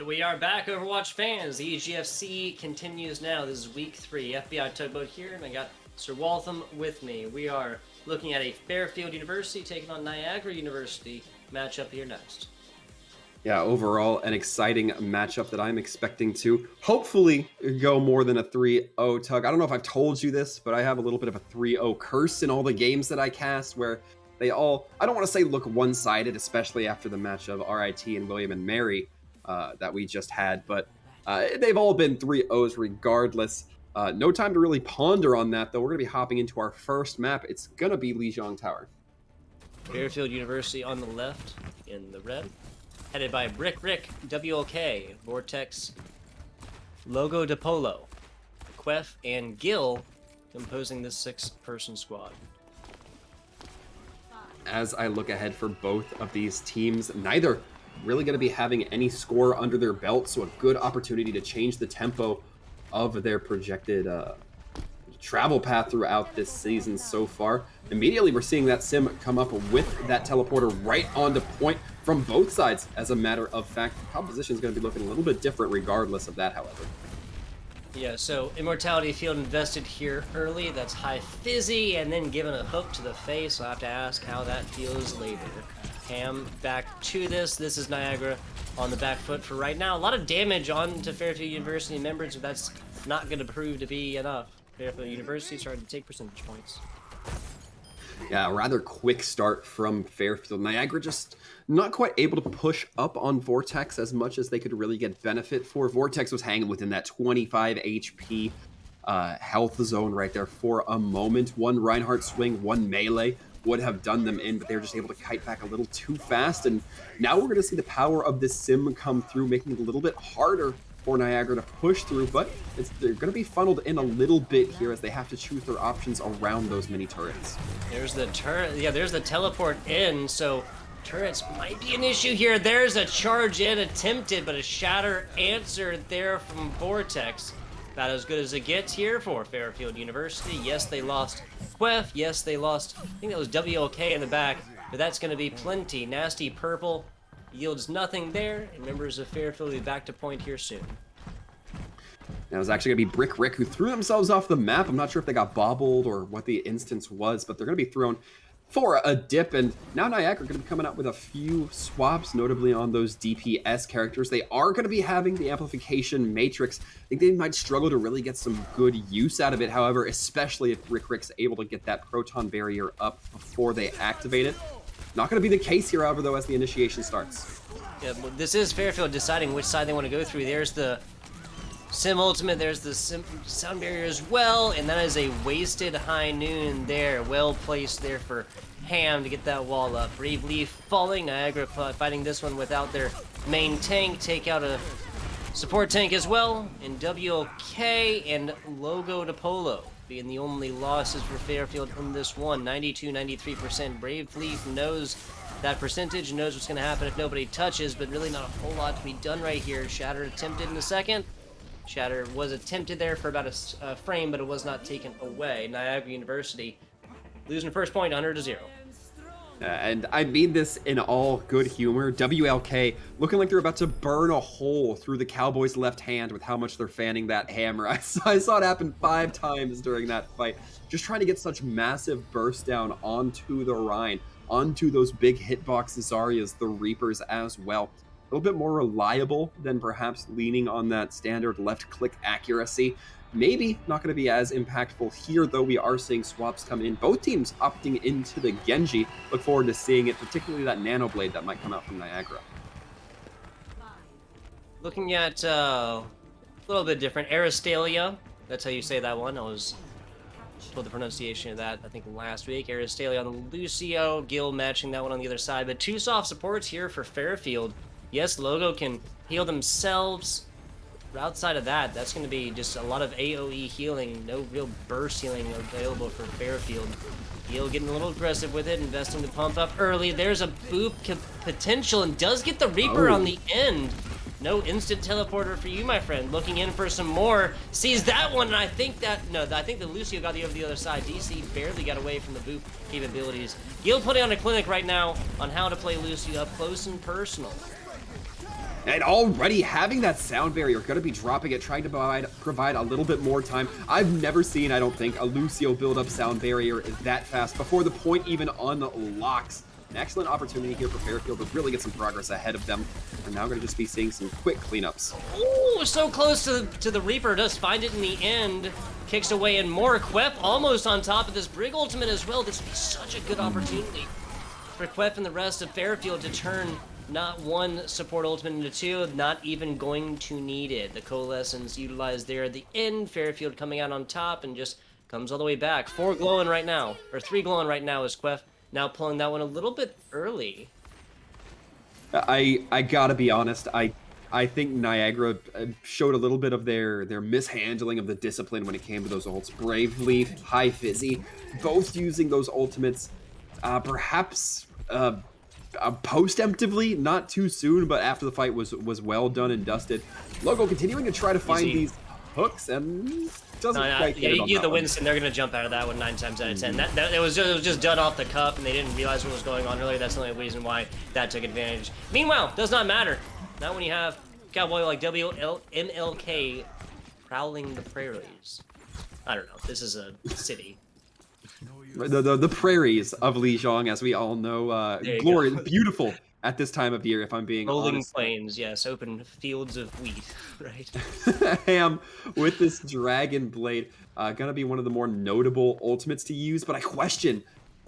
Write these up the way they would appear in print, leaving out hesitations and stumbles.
We are back, Overwatch fans. The EGFC continues now. This is week 3. FBI Tugboat here, and I got Sir Waltham with me. We are looking at a Fairfield University taking on Niagara University matchup here next. Yeah, overall, an exciting matchup that I'm expecting to hopefully go more than a 3-0 tug. I don't know if I've told you this, but I have a little bit of a 3-0 curse in all the games that I cast where they all, I don't want to say look one-sided, especially after the match of RIT and William and Mary that we just had, but they've all been 3-0s regardless. No time to really ponder on that, though. We're going to be hopping into our first map. It's going to be Lijiang Tower. Fairfield University on the left in the red. Headed by Brick, WLK, Vortex, Logo de Polo, Quef, and Gil composing this 6-person squad. As I look ahead for both of these teams, neither really going to be having any score under their belt, so a good opportunity to change the tempo of their projected travel path throughout this season so far. Immediately, we're seeing that sim come up with that teleporter right onto point from both sides. As a matter of fact, the composition is going to be looking a little bit different regardless of that, however. Yeah, so Immortality Field invested here early. That's high fizzy, and then given a hook to the face. I'll have to ask how that feels later. Ham back to this. This is Niagara on the back foot for right now. A lot of damage onto Fairfield University members, but that's not going to prove to be enough. Fairfield University starting to take percentage points. Yeah, a rather quick start from Fairfield. Niagara just not quite able to push up on Vortex as much as they could really get benefit for. Vortex was hanging within that 25 HP health zone right there for a moment. One Reinhardt swing, one melee would have done them in, but they were just able to kite back a little too fast. And now we're going to see the power of this sim come through, making it a little bit harder for Niagara to push through, but they're going to be funneled in a little bit here as they have to choose their options around those mini turrets. There's the turret. Yeah, there's the teleport in, so turrets might be an issue here. There's a charge in attempted, but a shatter answered there from Vortex. About as good as it gets here for Fairfield University. Yes, they lost Quef. Yes, they lost, I think that was WLK in the back, but that's going to be plenty. Nasty Purple yields nothing there, and members of Fairfield will be back to point here soon. Now it's actually going to be Brick Rick who threw themselves off the map. I'm not sure if they got bobbled or what the instance was, but they're going to be thrown for a dip, and now Niagara are going to be coming out with a few swaps, notably on those DPS characters. They are going to be having the amplification matrix. I think they might struggle to really get some good use out of it, however, especially if Rick Rick's able to get that proton barrier up before they activate it. Not going to be the case here, however, though, as the initiation starts. Yeah, this is Fairfield deciding which side they want to go through. There's the Sim Ultimate, there's the sound barrier as well, and that is a wasted high noon there. Well placed there for Ham to get that wall up. Brave Leaf falling, Niagara fighting this one without their main tank. Take out a support tank as well, and WLK and Logo de Polo being the only losses for Fairfield in this one. 92-93%. Brave Leaf knows that percentage, knows what's going to happen if nobody touches, but really not a whole lot to be done right here. Shatter attempted in a second. Shatter was attempted there for about a frame, but it was not taken away. Niagara University losing first point 100-0. And I mean this in all good humor. WLK looking like they're about to burn a hole through the Cowboys' left hand with how much they're fanning that hammer. I saw it happen 5 times during that fight. Just trying to get such massive burst down onto the Rhine, onto those big hitbox Zaryas, the Reapers as well. A little bit more reliable than perhaps leaning on that standard left click accuracy. Maybe not going to be as impactful here, though we are seeing swaps come in. Both teams opting into the Genji. Look forward to seeing it, particularly that Nano Blade that might come out from Niagara. Looking at a little bit different. Aristalia, that's how you say that one. I was told the pronunciation of that, I think, last week. Aristalia on the Lucio, Gil matching that one on the other side. But 2 soft supports here for Fairfield. Yes, Logo can heal themselves. Outside of that, that's going to be just a lot of AoE healing, no real burst healing available for Fairfield. Gil getting a little aggressive with it, investing to pump up early. There's a boop potential and does get the Reaper on the end. No instant teleporter for you, my friend. Looking in for some more. Sees that one, and I think the Lucio got over the other side. DC barely got away from the boop capabilities. Gil putting on a clinic right now on how to play Lucio up close and personal. And already having that sound barrier, going to be dropping it, trying to provide a little bit more time. I've never seen, I don't think, a Lucio build up sound barrier that fast before the point even unlocks. An excellent opportunity here for Fairfield to really get some progress ahead of them. We're now going to just be seeing some quick cleanups. Ooh, so close to the Reaper. Does find it in the end. Kicks away and more. Quep almost on top of this Brig ultimate as well. This would be such a good opportunity for Quep and the rest of Fairfield to turn not one support ultimate into two, not even going to need it. The Coalescence utilized there at the end. Fairfield coming out on top and just comes all the way back. 4 glowing right now, or 3 glowing right now is Quef. Now pulling that one a little bit early. I gotta be honest, I think Niagara showed a little bit of their mishandling of the discipline when it came to those ults. Brave Leaf, High Fizzy, both using those ultimates, perhaps post-emptively, not too soon, but after the fight was well done and dusted. Logo continuing to try to find these hooks and doesn't quite get it on you that the one. Winston, they're gonna jump out of that one 9 times out of 10. It was just done off the cuff, and they didn't realize what was going on earlier. That's the only reason why that took advantage. Meanwhile, does not matter. Not when you have Cowboy like WMLK prowling the prairies. I don't know. This is a city. The prairies of Lijiang, as we all know, glorious, beautiful at this time of year, if I'm being Rolling honest. plains, yes, open fields of wheat, right? Ham with this Dragon Blade, gonna be one of the more notable ultimates to use, but I question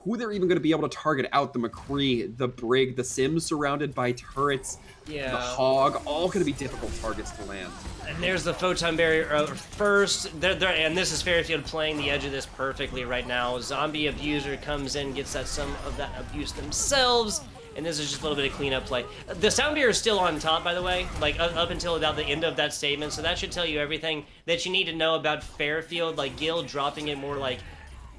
who they're even gonna be able to target out. The McCree, the Brig, the Sims surrounded by turrets, Yeah. the Hog, all gonna be difficult targets to land. And there's the photon barrier first. And this is Fairfield playing the edge of this perfectly right now. Zombie Abuser comes in, gets that some of that abuse themselves. And this is just a little bit of cleanup play. The sound barrier is still on top, by the way, like up until about the end of that statement. So that should tell you everything that you need to know about Fairfield. Like Gil dropping it more like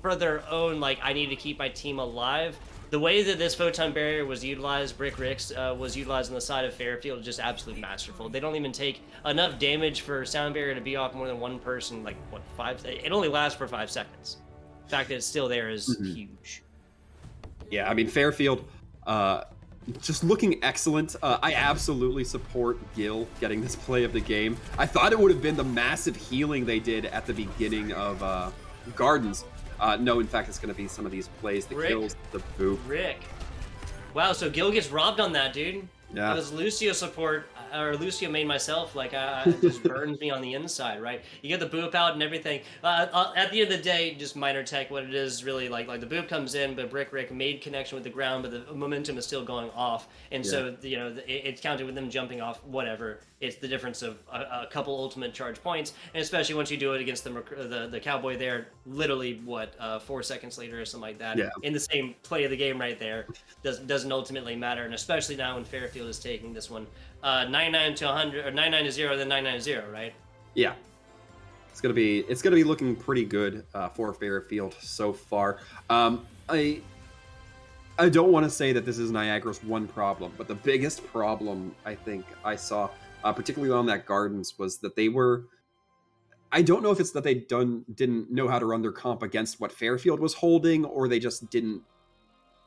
for their own, like I need to keep my team alive. The way that this photon barrier was utilized, Brick Ricks was utilized on the side of Fairfield, just absolutely masterful. They don't even take enough damage for sound barrier to be off more than one person. Like what, 5? It only lasts for 5 seconds. The fact that it's still there is huge. Yeah, I mean Fairfield, just looking excellent. I absolutely support Gil getting this play of the game. I thought it would have been the massive healing they did at the beginning of Gardens. No, in fact, it's going to be some of these plays, the kills, the boop. Rick. Wow, so Gil gets robbed on that, dude. Yeah. It was Lucio support, or Lucio made myself, like, it just burns me on the inside, right? You get the boop out and everything. At the end of the day, just minor tech, what it is really, like the boop comes in, but Brick Rick made connection with the ground, but the momentum is still going off. And so, you know, it's counted with them jumping off, whatever. It's the difference of a couple ultimate charge points, and especially once you do it against the Cowboy there, literally, 4 seconds later or something like that, in the same play of the game right there, doesn't ultimately matter, and especially now when Fairfield is taking this one 99 to 100, or 99 to 0, then 99 to 0, right? Yeah. It's gonna be looking pretty good for Fairfield so far. I don't want to say that this is Niagara's one problem, but the biggest problem I think I saw, particularly on that Gardens, was that they were. I don't know if it's that they didn't know how to run their comp against what Fairfield was holding, or they just didn't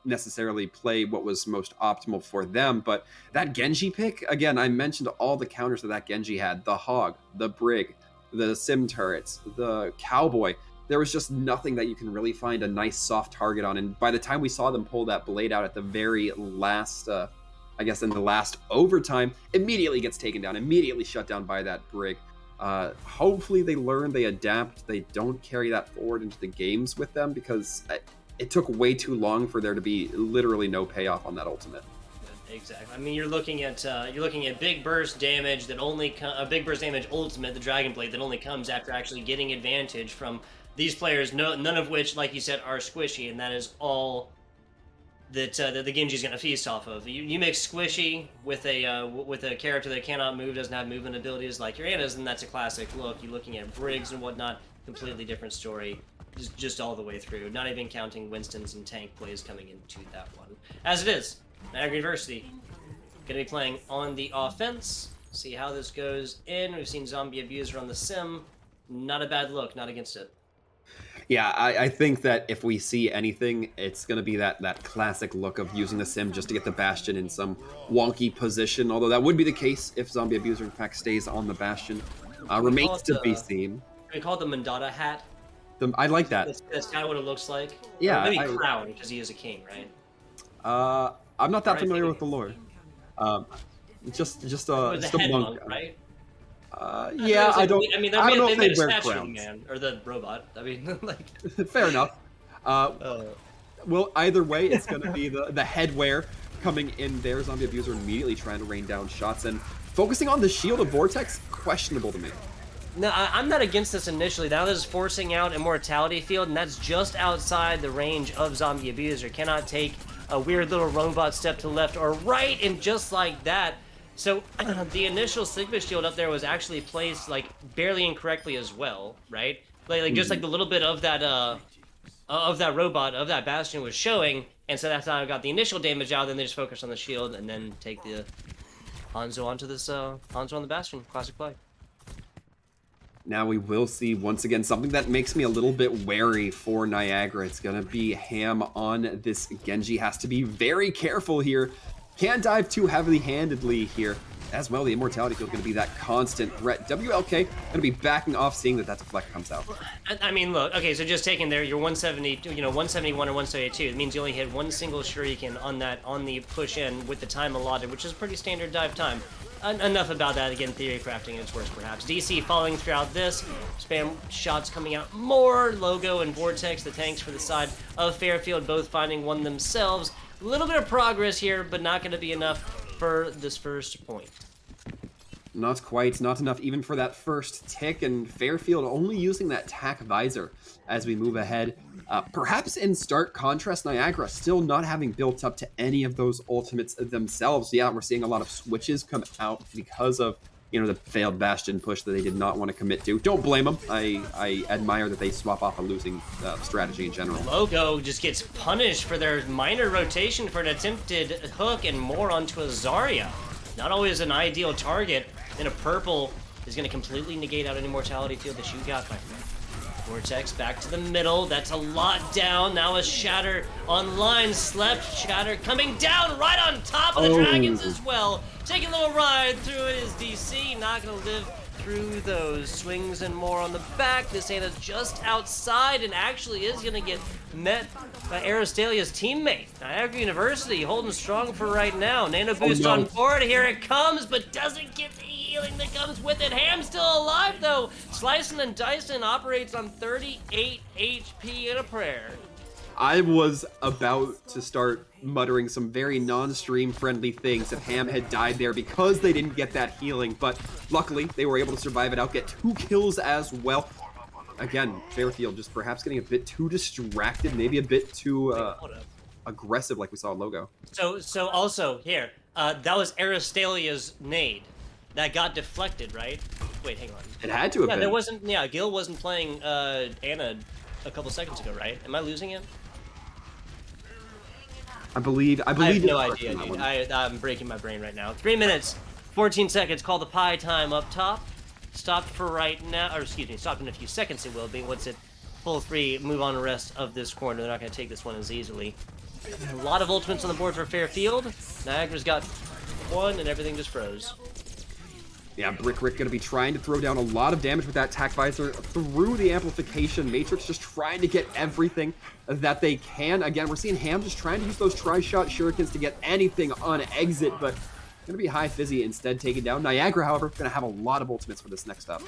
necessarily play what was most optimal for them. But that Genji pick, again, I mentioned all the counters that Genji had: the Hog, the Brig, the Sim turrets, the Cowboy. There was just nothing that you can really find a nice soft target on. And by the time we saw them pull that blade out at the very last, I guess in the last overtime, immediately gets taken down, immediately shut down by that Brig. Hopefully they learn, they adapt, they don't carry that forward into the games with them, because it took way too long for there to be literally no payoff on that ultimate. Exactly. I mean, you're looking at big burst damage that only big burst damage ultimate, the Dragon Blade, that only comes after actually getting advantage from these players. None of which, like you said, are squishy, and that is all that the Genji's going to feast off of. You mix squishy with a character that cannot move, doesn't have movement abilities like your Anna's, and that's a classic look. You're looking at Briggs and whatnot, completely different story. Just all the way through, not even counting Winston's and tank plays coming into that one. As it is, Niagara University going to be playing on the offense. See how this goes in. We've seen Zombie Abuser on the Sim. Not a bad look, not against it. Yeah, I think that if we see anything, it's going to be that classic look of using the sim just to get the Bastion in some wonky position, although that would be the case if Zombie Abuser in fact stays on the Bastion. Can we call Remains it to be the seen. Mandata hat? I like that. That's kind of what it looks like. Or Yeah, maybe crown, because he is a king, right? I'm not that Or I familiar think with the lore. Um, just it a was a just a head monk. monk, right? Yeah, I don't. I mean, I don't know they if made they a wear statue of the crowns. man or the robot. I mean, like. Fair enough. Uh, Uh, well, either way, it's going to be the headwear coming in there. Zombie Abuser immediately trying to rain down shots and focusing on the shield of Vortex. Questionable to me. No, I'm not against this initially. Now this is forcing out Immortality Field, and that's just outside the range of Zombie Abuser. Cannot take a weird little robot step to left or right, and just like that. So the initial Sigma shield up there was actually placed like barely incorrectly as well, right? Like just like the little bit of that robot of that Bastion was showing, and so that's how I got the initial damage out. Then they just focus on the shield and then take the Hanzo onto this Hanzo on the Bastion. Classic play. Now we will see once again something that makes me a little bit wary for Niagara. It's going to be Ham on this Genji. Has to be very careful here. Can't dive too heavily-handedly here. As well, the Immortality Field is going to be that constant threat. WLK going to be backing off, seeing that deflect comes out. I mean, look, okay, so just taking there, your 170, 171 or 172, it means you only hit one single shuriken on the push in with the time allotted, which is pretty standard dive time. Enough about that. Again, theory crafting its worst, perhaps. DC following throughout this. Spam shots coming out more. Logo and Vortex, the tanks for the side of Fairfield, both finding one themselves. A little bit of progress here, but not going to be enough for this first point. Not quite, not enough even for that first tick, and Fairfield only using that tack visor as we move ahead. Perhaps in stark contrast, Niagara still not having built up to any of those ultimates themselves. Yeah, we're seeing a lot of switches come out because of, the failed Bastion push that they did not want to commit to. Don't blame them. I admire that they swap off a losing strategy in general. Logo just gets punished for their minor rotation for an attempted hook and more onto a Zarya. Not always an ideal target. Then a purple is going to completely negate out an Immortality Field that you got, my friend. Vortex back to the middle. That's a lot down. Now a Shatter online. Slept. Shatter coming down right on top of the Dragons as well. Taking a little ride through it is DC. Not going to live through those swings and more on the back. This Anna's just outside and actually is going to get met by Aristelia's teammate. Niagara University holding strong for right now. Nano boost on board. Here it comes, but doesn't get the healing that comes with it. Ham's still alive though. Slicing and Dicing operates on 38 HP in a prayer. I was about to start muttering some very non-stream friendly things if Ham had died there because they didn't get that healing, but luckily they were able to survive it out, get 2 kills as well. Again, Fairfield just perhaps getting a bit too distracted, maybe a bit too aggressive like we saw in Logo. So also here, that was Aristelia's nade that got deflected, right? Wait, hang on. It had to have been. There wasn't. Yeah, Gil wasn't playing Anna a couple seconds ago, right? Am I losing it? I believe. I have no idea, dude. I'm breaking my brain right now. 3 minutes, 14 seconds. Call the pie time up top. Stopped for right now, or excuse me, stopped in a few seconds. It will be once it full 3. Move on the rest of this corner. They're not going to take this one as easily. A lot of ultimates on the board for Fairfield. Niagara's got 1, and everything just froze. Yeah, Brick Rick gonna be trying to throw down a lot of damage with that tack visor through the amplification. Matrix just trying to get everything that they can. Again, we're seeing Ham just trying to use those tri-shot shurikens to get anything on exit, but gonna be High Fizzy instead taking down. Niagara, however, gonna have a lot of ultimates for this next up.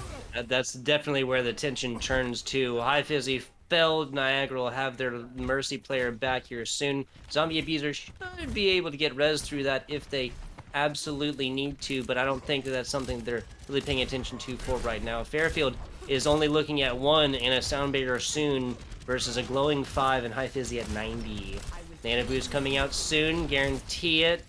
That's definitely where the tension turns to. High Fizzy failed. Niagara will have their Mercy player back here soon. Zombie Abuser should be able to get res through that if they absolutely need to, but I don't think that that's something they're really paying attention to for right now. Fairfield is only looking at 1 and a sound barrier soon versus a glowing 5 and High Fizzy at 90. Nano boost coming out soon, guarantee it.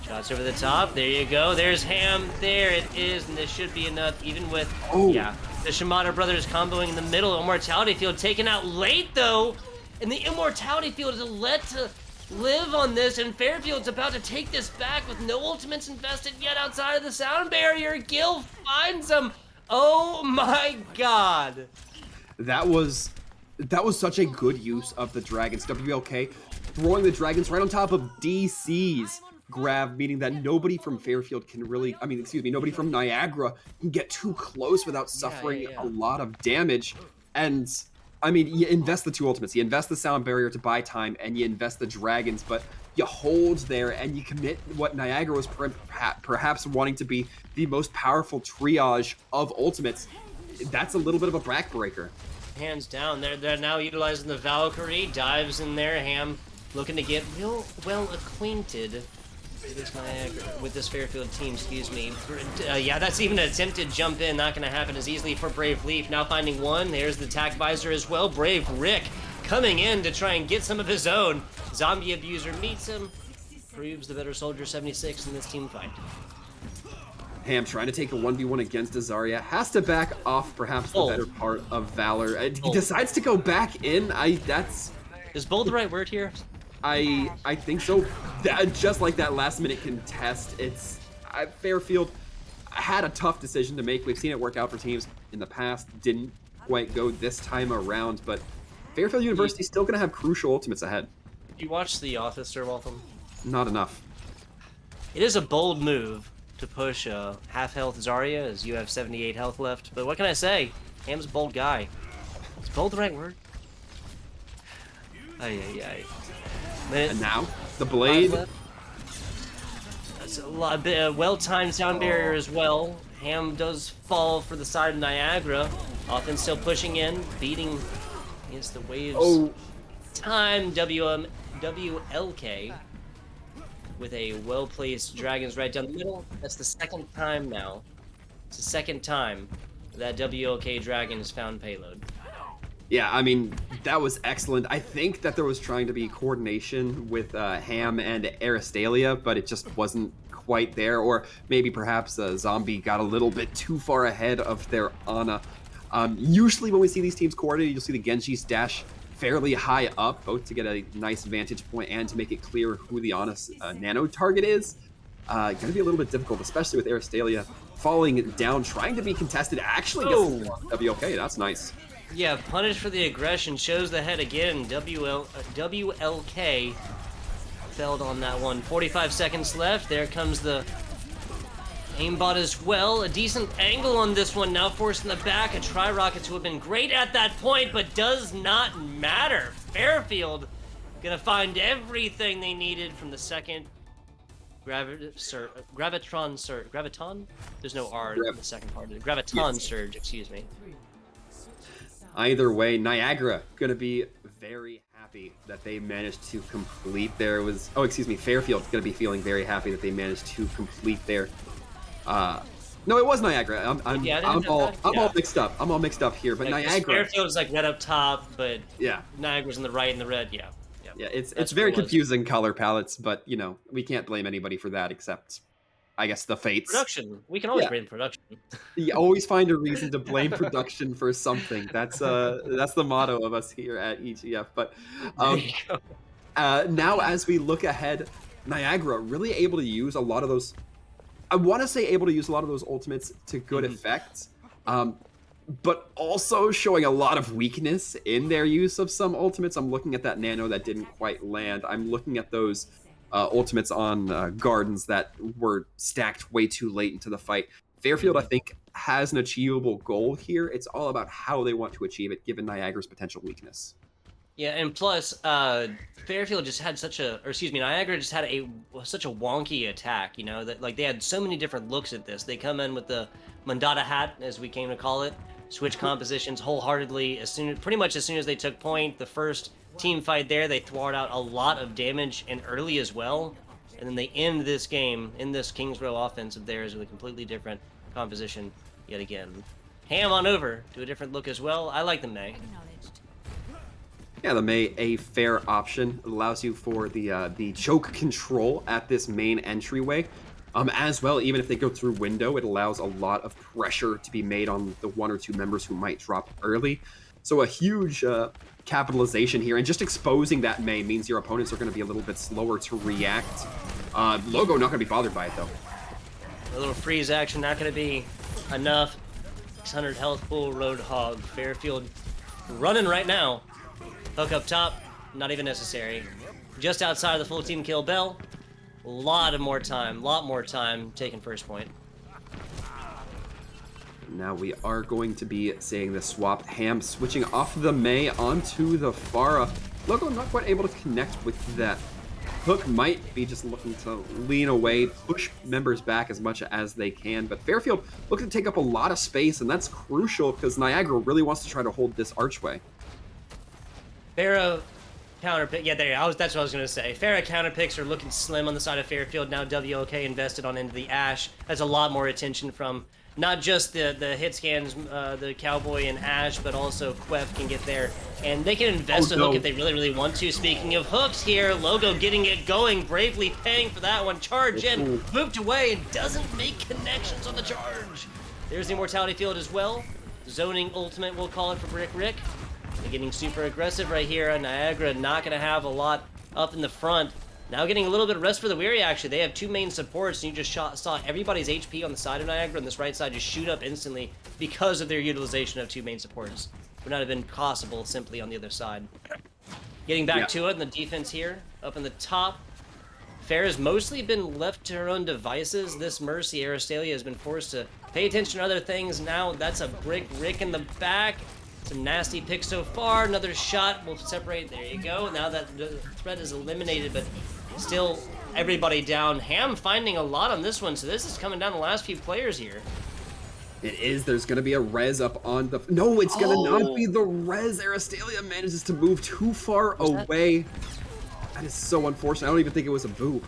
Shots over the top, there you go, there's Ham, there it is, and this should be enough even with, yeah, the Shimada brothers comboing in the middle. Immortality Field taken out late though, and the Immortality Field is led to live on this, and Fairfield's about to take this back with no ultimates invested yet outside of the sound barrier. Gil finds him. Oh my god. That was such a good use of the dragons. WLK throwing the dragons right on top of DC's grab, meaning that nobody from Fairfield can really, I mean, excuse me, nobody from Niagara can get too close without suffering a lot of damage. And I mean, you invest the two ultimates, you invest the sound barrier to buy time, and you invest the dragons, but you hold there and you commit what Niagara was perhaps wanting to be the most powerful triage of ultimates. That's a little bit of a backbreaker. Hands down, they're now utilizing the Valkyrie, dives in there, Ham looking to get real well acquainted with this Fairfield team, excuse me. Yeah, that's even an attempted jump in, not gonna happen as easily for Brave Leaf. Now finding one, there's the attack visor as well. Brave Rick coming in to try and get some of his own. Zombie Abuser meets him, proves the better soldier 76 in this team fight. Ham trying to take a 1v1 against Azaria, has to back off perhaps the better part of Valor. He decides to go back in. Is bold the right word here? I think so. Just like that last minute contest, Fairfield had a tough decision to make. We've seen it work out for teams in the past. Didn't quite go this time around, but Fairfield University is still going to have crucial ultimates ahead. You watch The Office, Sir Waltham? Not enough. It is a bold move to push half health Zarya as you have 78 health left, but what can I say? Ham's a bold guy. Is bold the right word? Ay. And now, the blade. That's a well-timed sound barrier as well. Ham does fall for the side of Niagara. Often still pushing in, beating against the waves. Time WLK with a well-placed Dragons right down the middle. That's the second time now. It's the second time that WLK Dragon has found payload. Yeah, I mean, that was excellent. I think that there was trying to be coordination with Ham and Aristalia, but it just wasn't quite there. Or maybe perhaps Zombie got a little bit too far ahead of their Ana. Usually when we see these teams coordinated, you'll see the Genji's dash fairly high up, both to get a nice vantage point and to make it clear who the Ana's nano target is. Gonna be a little bit difficult, especially with Aristalia falling down, trying to be contested. Actually gets WLK, that's nice. Yeah, punished for the aggression, shows the head again. WLK failed on that one. 45 seconds left. There comes the aimbot as well. A decent angle on this one, now forced in the back. A tri-rocket to have been great at that point, but does not matter. Fairfield gonna find everything they needed from the second Gravitron Surge. Graviton? There's no R in the second part of it. Graviton Surge, excuse me. Either way, Niagara gonna be very happy that they managed to complete their Fairfield gonna be feeling very happy that they managed to complete their no, it was Niagara. I'm all mixed up. I'm all mixed up here, but like, Niagara. Fairfield's like red up top, but yeah, Niagara's in the right and the red. Yeah, it's very confusing color palettes, but you know, we can't blame anybody for that except I guess the fates. Production. We can always blame production. You always find a reason to blame production for something. That's the motto of us here at EGF. But now as we look ahead, Niagara really able to use a lot of those. I want to say able to use a lot of those ultimates to good effect, but also showing a lot of weakness in their use of some ultimates. I'm looking at that nano that didn't quite land. I'm looking at those ultimates on gardens that were stacked way too late into the fight. Fairfield, I think, has an achievable goal here. It's all about how they want to achieve it, given Niagara's potential weakness. Yeah, and plus, Fairfield just had Niagara just had such a wonky attack, you know, that like they had so many different looks at this. They come in with the Mandata hat, as we came to call it, switch compositions wholeheartedly pretty much as soon as they took point. The first team fight there, they thwart out a lot of damage and early as well, and then they end this game in this Kings Row offense of theirs with a completely different composition yet again. Ham on over to a different look as well. I like the May. Yeah, the May, a fair option. It allows you for the choke control at this main entryway. As well, even if they go through window, it allows a lot of pressure to be made on the one or two members who might drop early. So a huge capitalization here, and just exposing that May means your opponents are going to be a little bit slower to react. Logo not going to be bothered by it, though. A little freeze action, not going to be enough. 600 health pool, Roadhog. Fairfield running right now. Hook up top, not even necessary. Just outside of the full team kill bell. Lot more time taking first point. Now we are going to be seeing the swap. Ham switching off the Mei onto the Pharah. Logo not quite able to connect with that. Hook might be just looking to lean away, push members back as much as they can, but Fairfield looks to take up a lot of space, and that's crucial because Niagara really wants to try to hold this archway. Farah counterpick. Yeah, that's what I was going to say. Farah counterpicks are looking slim on the side of Fairfield. Now WLK invested on into the Ashe. That's a lot more attention from not just the hit scans, the Cowboy and Ashe, but also Quef can get there. And they can invest a hook if they really, really want to. Speaking of hooks here, Logo getting it going, bravely paying for that one. Charge in, moved away, and doesn't make connections on the charge. There's the Immortality Field as well. Zoning ultimate, we'll call it for Brick Rick. They're getting super aggressive right here. Niagara not going to have a lot up in the front. Now getting a little bit of rest for the weary, actually. They have two main supports, and you just saw everybody's HP on the side of Niagara on this right side just shoot up instantly because of their utilization of two main supports. Would not have been possible simply on the other side. Getting back to it, and the defense here, up in the top. Farah's mostly been left to her own devices. This Mercy, Aristalia, has been forced to pay attention to other things. Now that's a Brick Rick in the back. Some nasty picks so far. Another shot will separate. There you go. Now that the threat is eliminated, but still everybody down. Ham finding a lot on this one, so this is coming down the last few players here. It is. There's going to be a res up on the... No, it's going to not be the res. Aristalia manages to move too far away. That is so unfortunate. I don't even think it was a boop.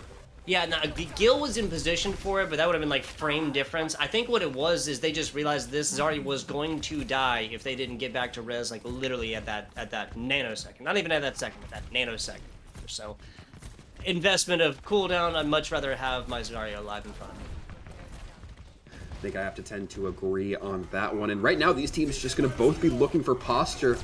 Yeah, no, Gil was in position for it, but that would have been like frame difference. I think what it was is they just realized this Zarya was going to die if they didn't get back to res, like literally at that nanosecond. Not even at that second, but that nanosecond or so. Investment of cooldown, I'd much rather have my Zarya alive in front of me. I think I have to tend to agree on that one. And right now, these teams just going to both be looking for posture.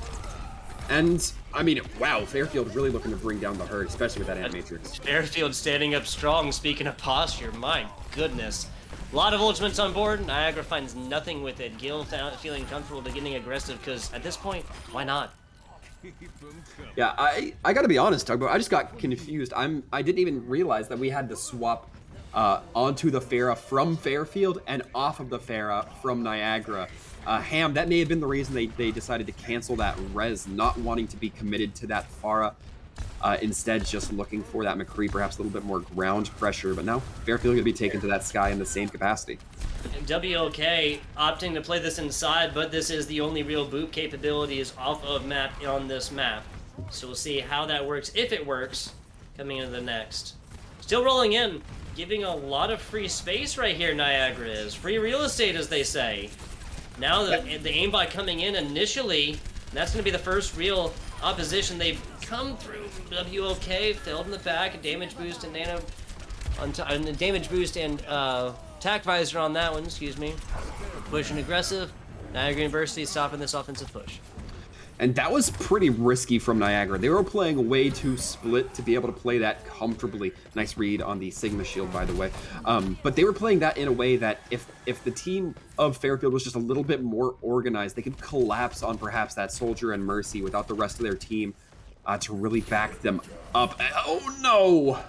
And, I mean, wow, Fairfield really looking to bring down the herd, especially with that Animatrix. Fairfield standing up strong, speaking of posture, my goodness. A lot of ultimates on board, Niagara finds nothing with it. Gil feeling comfortable to getting aggressive, because at this point, why not? Yeah, I gotta be honest, Tugboat, I just got confused. I didn't even realize that we had to swap onto the Pharah from Fairfield and off of the Pharah from Niagara. Ham, that may have been the reason they decided to cancel that res, not wanting to be committed to that Pharah. Instead, just looking for that McCree, perhaps a little bit more ground pressure. But now, Fairfield going to be taken to that Sky in the same capacity. WLK opting to play this inside, but this is the only real boot capabilities off of map on this map. So we'll see how that works, if it works, coming into the next. Still rolling in, giving a lot of free space right here, Niagara is. Free real estate, as they say. Now the aimbot coming in initially, that's going to be the first real opposition they've come through. WLK failed in the back, a damage boost and nano, damage boost and attack visor on that one. Excuse me. Pushing aggressive. Niagara University stopping this offensive push. And that was pretty risky from Niagara. They were playing way too split to be able to play that comfortably. Nice read on the Sigma shield, by the way. But they were playing that in a way that if the team of Fairfield was just a little bit more organized, they could collapse on perhaps that Soldier and Mercy without the rest of their team to really back them up. Oh no!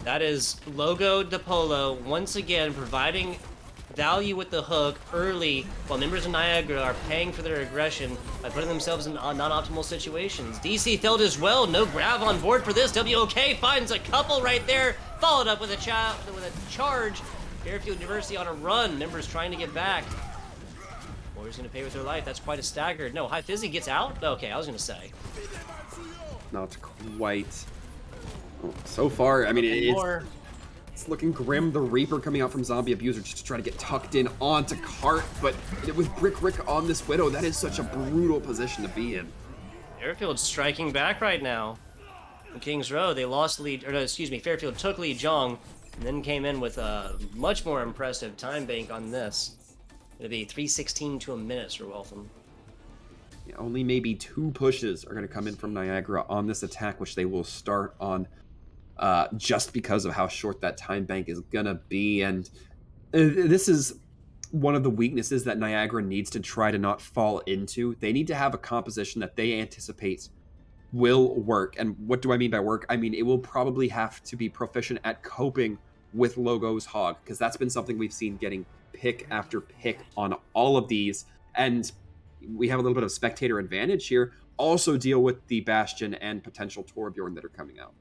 That is Logo DePolo once again providing value with the hook early while members of Niagara are paying for their aggression by putting themselves in non-optimal situations. DC failed as well. No grab on board for this. WOK finds a couple right there, followed up with a charge. Fairfield University on a run. Members trying to get back. Warriors going to pay with their life. That's quite a stagger. No, High Fizzy gets out? Okay, I was going to say. Not quite. Oh, so far, I mean, it's looking grim. The Reaper coming out from Zombie Abuser just to try to get tucked in onto Cart, but with Brick Rick on this Widow, that is such a brutal position to be in. Fairfield's striking back right now. In Kings Row, they lost lead, or no, excuse me, Fairfield took lead Jong, and then came in with a much more impressive time bank on this. It'll be 3:16 to a minute, Sir Weltham. Yeah, only maybe 2 pushes are going to come in from Niagara on this attack, which they will start on just because of how short that time bank is going to be. And this is one of the weaknesses that Niagara needs to try to not fall into. They need to have a composition that they anticipate will work. And what do I mean by work? I mean, it will probably have to be proficient at coping with Logo's Hog, because that's been something we've seen getting pick after pick on all of these. And we have a little bit of spectator advantage here. Also deal with the Bastion and potential Torbjorn that are coming out.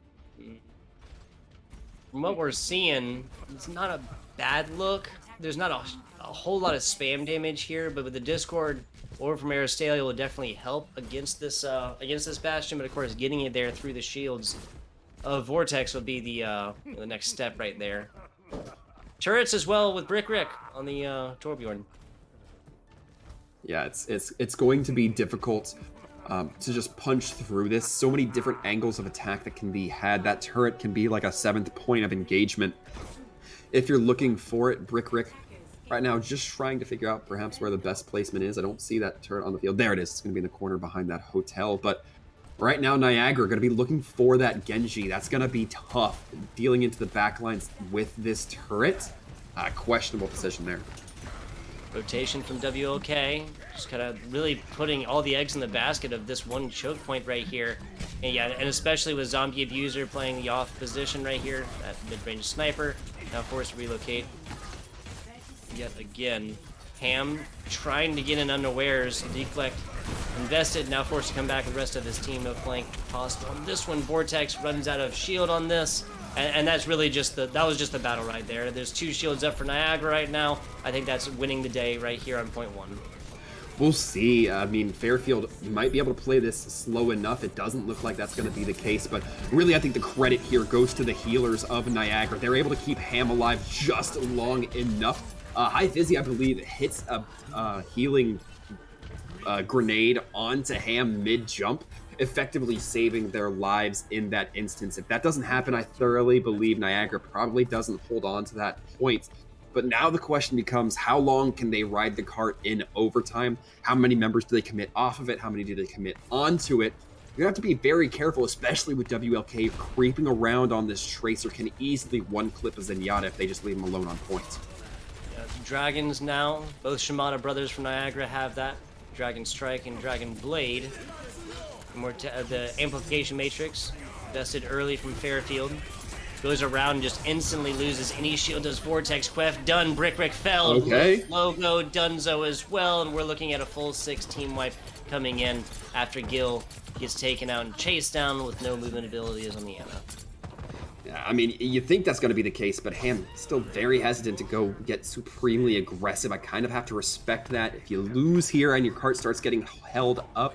From what we're seeing, it's not a bad look. There's not a whole lot of spam damage here, but with the Discord or from Aristalia will definitely help against this Bastion. But of course, getting it there through the shields of Vortex will be the next step right there. Turrets as well with Brick Rick on the Torbjorn. Yeah, it's going to be difficult to just punch through this. So many different angles of attack that can be had. That turret can be like a 7th point of engagement. If you're looking for it, Brick Rick right now just trying to figure out perhaps where the best placement is. I don't see that turret on the field. There it is. It's going to be in the corner behind that hotel. But right now, Niagara going to be looking for that Genji. That's going to be tough. Dealing into the backlines with this turret. Questionable position there. Rotation from WLK, just kind of really putting all the eggs in the basket of this one choke point right here. And yeah, and especially with Zombie Abuser playing the off position right here, that mid-range sniper, now forced to relocate. Yet again, Ham trying to get in unawares, deflect, invested, now forced to come back with the rest of his team, no flank possible. On this one, Vortex runs out of shield on this. And that's really just that was just the battle right there. There's 2 shields up for Niagara right now. I think that's winning the day right here on point 1. We'll see. I mean, Fairfield might be able to play this slow enough. It doesn't look like that's going to be the case, but really I think the credit here goes to the healers of Niagara. They're able to keep Ham alive just long enough. High Fizzy, I believe, hits a healing grenade onto Ham mid-jump, effectively saving their lives in that instance. If that doesn't happen, I thoroughly believe Niagara probably doesn't hold on to that point. But now the question becomes, how long can they ride the cart in overtime? How many members do they commit off of it? How many do they commit onto it? You're gonna have to be very careful, especially with WLK creeping around on this Tracer, can easily one-clip a Zenyatta if they just leave him alone on point. Dragons now, both Shimada brothers from Niagara have that. Dragon Strike and Dragon Blade. The amplification matrix invested early from Fairfield, goes around and just instantly loses any shield. Does Vortex Quef done? Brick Rick fell. Okay. Logo Dunzo as well, and we're looking at a full 6 team wipe coming in after Gil gets taken out and chased down with no movement abilities on the Ana. Yeah, I mean, you think that's going to be the case, but Ham still very hesitant to go get supremely aggressive. I kind of have to respect that. If you lose here and your cart starts getting held up,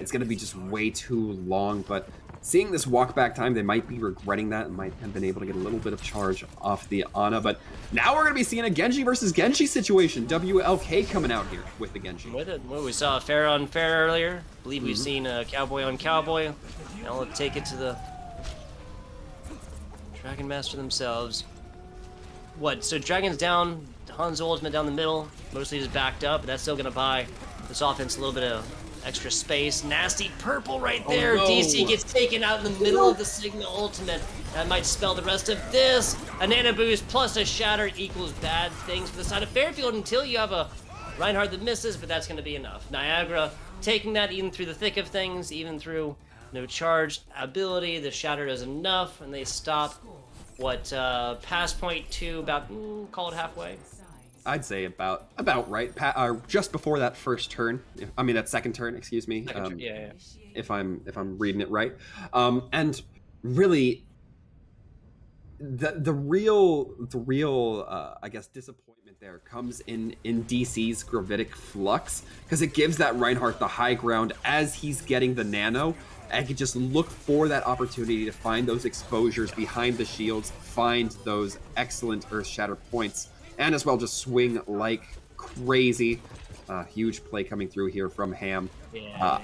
it's going to be just way too long. But seeing this walk back time, they might be regretting that and might have been able to get a little bit of charge off the Ana. But now we're going to be seeing a Genji versus Genji situation. WLK coming out here with the Genji. With it, well, we saw a fair on fair earlier. I believe we've seen a cowboy on cowboy. Now we'll take it to the Dragon Master themselves. What? So Dragon's down, Han's ultimate down the middle, mostly just backed up, but that's still gonna buy this offense a little bit of extra space. Nasty purple right there. Oh, no. DC gets taken out in the middle of the Sigma ultimate. That might spell the rest of this. A nano boost plus a shatter equals bad things for the side of Fairfield until you have a Reinhardt that misses, but that's gonna be enough. Niagara taking that even through the thick of things, even through no charged ability. The shatter does enough, and they stop. What, past point 2, about, call it halfway? I'd say about right, just before that first turn. I mean that second turn, excuse me. Yeah. If I'm reading it right, and really, the real I guess disappointment there comes in DC's Gravitic Flux, because it gives that Reinhardt the high ground as he's getting the nano. I could just look for that opportunity to find those exposures behind the shields, find those excellent Earth Shatter points, and as well just swing like crazy. Huge play coming through here from Ham. Yeah.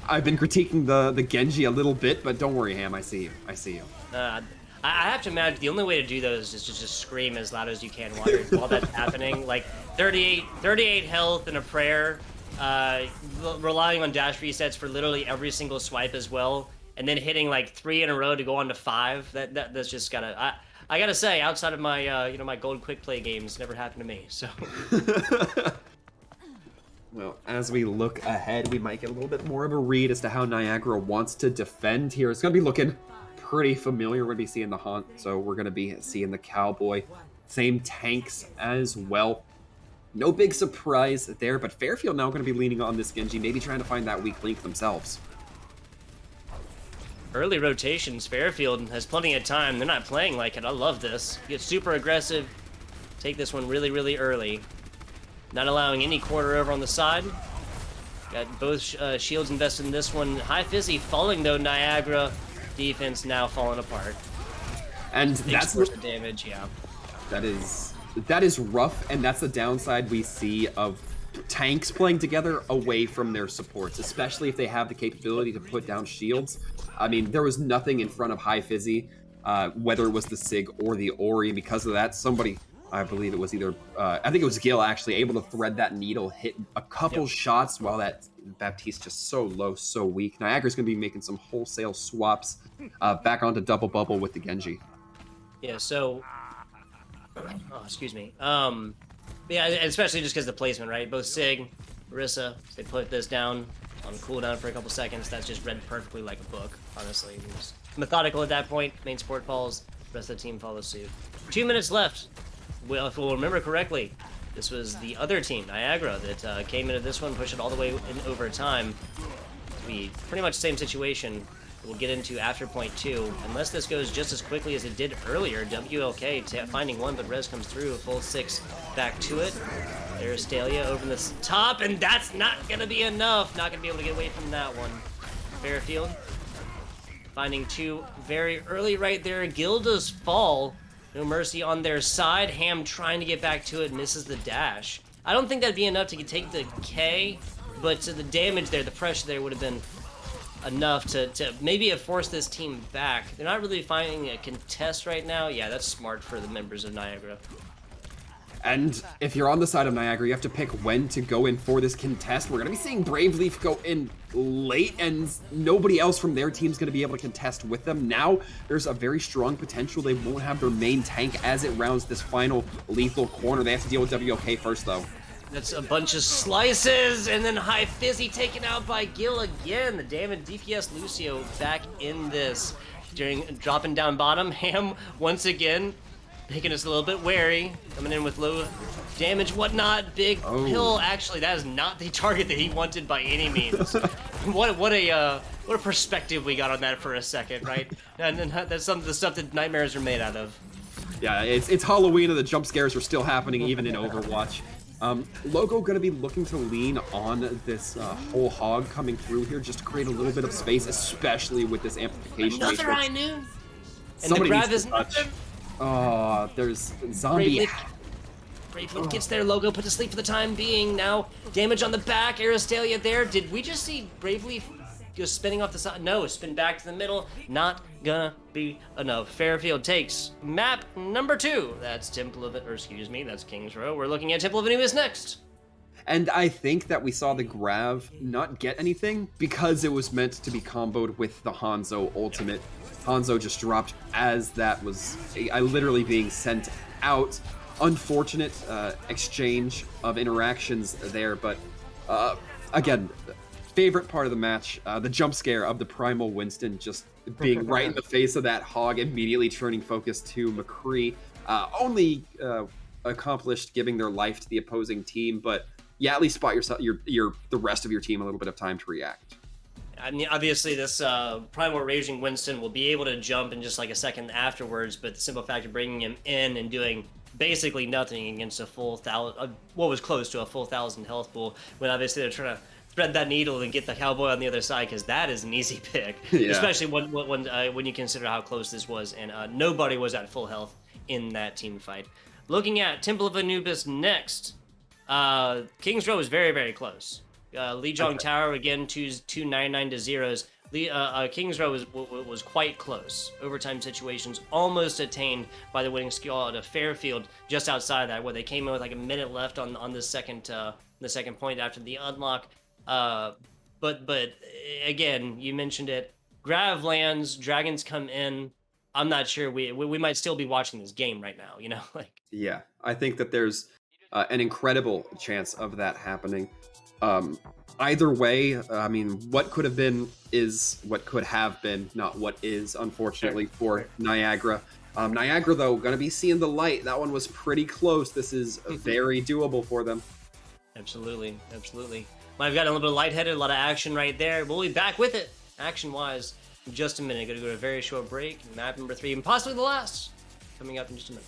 I've been critiquing the Genji a little bit, but don't worry, Ham, I see you. I have to imagine the only way to do those is to just scream as loud as you can while that's happening. Like 38 health and a prayer. Relying on dash resets for literally every single swipe as well, and then hitting like 3 in a row to go on to 5. That's just gotta. I gotta say, outside of my, you know, my gold quick play games, never happened to me. So. Well, as we look ahead, we might get a little bit more of a read as to how Niagara wants to defend here. It's going to be looking pretty familiar. We're going to be seeing the Hunt, so we're going to be seeing the Cowboy. Same tanks as well. No big surprise there, but Fairfield now going to be leaning on this Genji, maybe trying to find that weak link themselves. Early rotations, Fairfield has plenty of time. They're not playing like it. I love this. Get super aggressive. Take this one really, really early. Not allowing any quarter over on the side. Got both shields invested in this one. High Fizzy falling though. Niagara defense now falling apart. And Big that's source of damage. Yeah. That is rough, and that's the downside we see of tanks playing together away from their supports, especially if they have the capability to put down shields. I mean, there was nothing in front of High Fizzy, whether it was the Sig or the Ori, and because of that, somebody, I believe it was either, I think it was Gil actually, able to thread that needle, hit a couple shots while that Baptiste just so low, so weak. Niagara's going to be making some wholesale swaps back onto double bubble with the Genji. Yeah, so... Oh, excuse me. Yeah, especially just because the placement, right? Both Sig, Marissa, they put this down on cooldown for a couple seconds. That's just read perfectly like a book, honestly. It was methodical at that point. Main support falls, the rest of the team follows suit. 2 minutes left. Well, if we'll remember correctly, this was the other team, Niagara, that came into this one, pushed it all the way in overtime. To be pretty much the same situation we'll get into after point 2. Unless this goes just as quickly as it did earlier, WLK finding one, but Rez comes through, a full 6 back to it. There's Stalia over the top, and that's not going to be enough. Not going to be able to get away from that one. Fairfield finding 2 very early right there. Gilda's fall. No mercy on their side. Ham trying to get back to it, misses the dash. I don't think that'd be enough to take the K, but the damage there, the pressure there would have been enough to maybe have forced this team back. They're not really finding a contest right now. Yeah, that's smart for the members of Niagara. And if you're on the side of Niagara, you have to pick when to go in for this contest. We're going to be seeing Brave Leaf go in late, and nobody else from their team's going to be able to contest with them. Now, there's a very strong potential they won't have their main tank as it rounds this final lethal corner. They have to deal with WLK first, though. That's a bunch of slices, and then High Fizzy taken out by Gil again. The damage DPS Lucio back in this. During dropping down bottom, Ham once again making us a little bit wary, coming in with low damage, whatnot. Big pill. Actually, that is not the target that he wanted by any means. What a perspective we got on that for a second, right? And then that's some of the stuff that nightmares are made out of. Yeah, it's Halloween and the jump scares are still happening even in Overwatch. Logo going to be looking to lean on this whole hog coming through here just to create a little bit of space, especially with this amplification. Another high noon. And Somebody the grab needs is to touch. nothing. Oh, there's zombie. Brave Leaf gets their logo put to sleep for the time being. Now damage on the back. Aristalia there. Did we just see Brave Leaf just spinning off the side? No, spin back to the middle. Not gonna be enough. Fairfield takes map number 2. That's that's King's Row. We're looking at Temple of Anubis next. And I think that we saw the Grav not get anything because it was meant to be comboed with the Hanzo ultimate. Hanzo just dropped as that was literally being sent out. Unfortunate exchange of interactions there, but again, favorite part of the match, the jump scare of the Primal Winston just being right in the face of that hog, immediately turning focus to McCree. Only accomplished giving their life to the opposing team, but yeah, at least spot yourself, the rest of your team a little bit of time to react. I mean, obviously, this Primal Raging Winston will be able to jump in just like a second afterwards, but the simple fact of bringing him in and doing basically nothing against a full 1,000, what was close to a full 1,000 health pool, when obviously they're trying to thread that needle and get the Cowboy on the other side, because that is an easy pick, especially when you consider how close this was, and nobody was at full health in that team fight. Looking at Temple of Anubis next, King's Row is very, very close. Lijiang Tower again, 299 to 0s. King's Row was quite close. Overtime situations almost attained by the winning squad of Fairfield just outside that, where they came in with like a minute left on the second point after the unlock. But again, you mentioned it. Grav lands, dragons come in. I'm not sure we might still be watching this game right now, you know? Like, Yeah, I think that there's an incredible chance of that happening. Um, Either way, I mean, what could have been is what could have been, not what is, unfortunately, for sure. Niagara. Niagara, though, going to be seeing the light. That one was pretty close. This is very doable for them. Absolutely, absolutely. Well, I've got a little bit of lightheaded, a lot of action right there. We'll be back with it, action-wise, in just a minute. Gonna go to a very short break. Map number 3, and possibly the last, coming up in just a minute.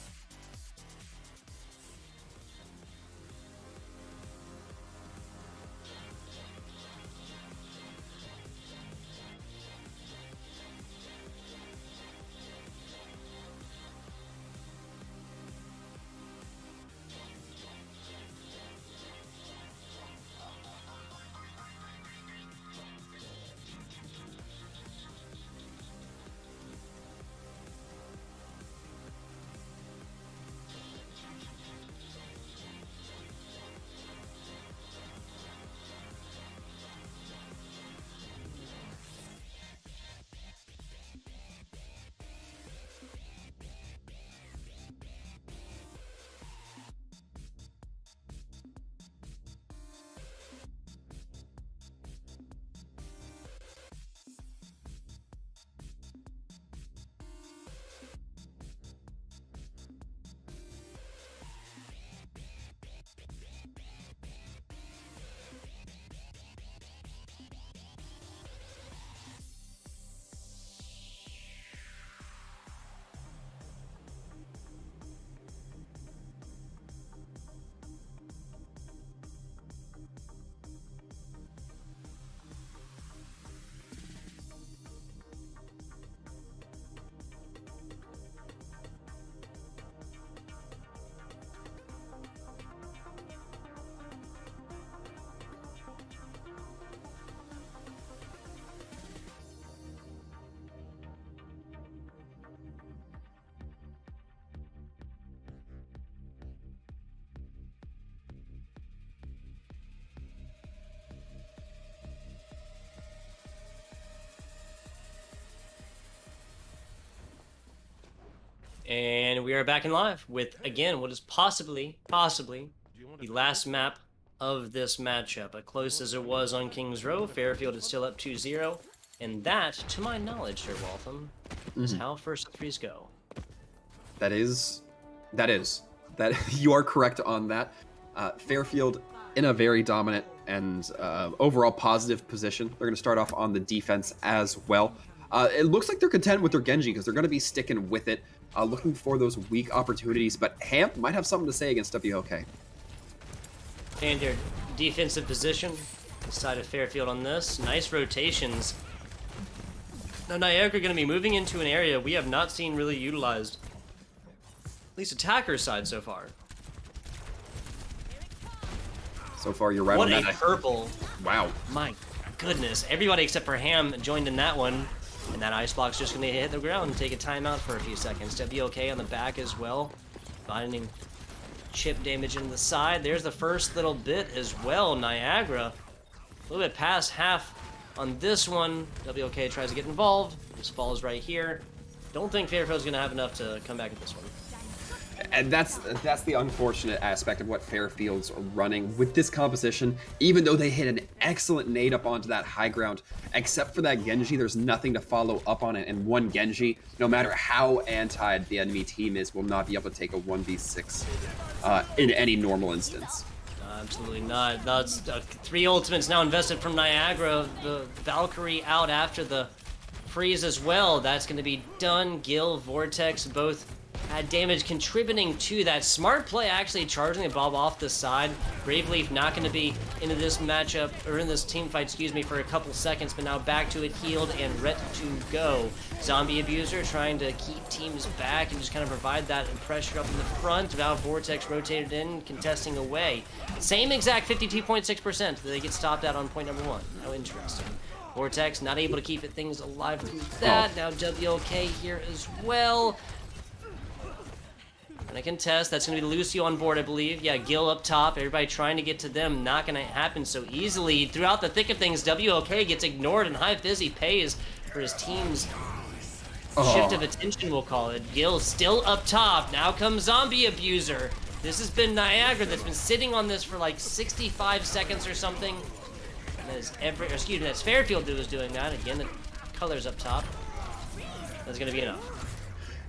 And we are back in live with, again, what is possibly the last map of this matchup. As close as it was on Kings Row, Fairfield is still up 2-0. And that, to my knowledge, Sir Waltham, is how first threes go. That you are correct on that. Fairfield in a very dominant and overall positive position. They're going to start off on the defense as well. It looks like they're content with their Genji because they're going to be sticking with it, looking for those weak opportunities. But Hamp might have something to say against WOK. And your defensive position, the side of Fairfield on this. Nice rotations. Now Niagara going to be moving into an area we have not seen really utilized, at least attacker side so far. So far, you're right what on that. What a purple. Wow. My goodness. Everybody except for Ham joined in that one. And that ice block's just going to hit the ground and take a timeout for a few seconds. WOK on the back as well. Finding chip damage into the side. There's the first little bit as well. Niagara, a little bit past half on this one. WOK tries to get involved. This falls right here. Don't think Fairfield's going to have enough to come back at this one. And that's the unfortunate aspect of what Fairfield's running with this composition. Even though they hit an excellent nade up onto that high ground, except for that Genji, there's nothing to follow up on it. And one Genji, no matter how anti the enemy team is, will not be able to take a 1v6 in any normal instance. Absolutely not. That's 3 ultimates now invested from Niagara. The Valkyrie out after the freeze as well. That's going to be done. Gil, Vortex, both had damage contributing to that. Smart play actually charging the Bob off the side. Brave Leaf not going to be into this matchup, or in this team fight, excuse me, for a couple seconds, but now back to it, healed and ready to go. Zombie Abuser trying to keep teams back and just kind of provide that pressure up in the front. Now Vortex rotated in, contesting away. Same exact 52.6% that they get stopped at on point number 1. How interesting. Vortex not able to keep things alive through that. Now WOK here as well. And a contest, that's going to be Lucio on board, I believe. Yeah, Gil up top, everybody trying to get to them. Not going to happen so easily. Throughout the thick of things, WOK gets ignored, and High Fizzy pays for his team's shift of Oh, attention, we'll call it. Gil still up top. Now comes Zombie Abuser. This has been Niagara that's been sitting on this for like 65 seconds or something. That's Fairfield that was doing that. Again, the colors up top. That's gonna be enough.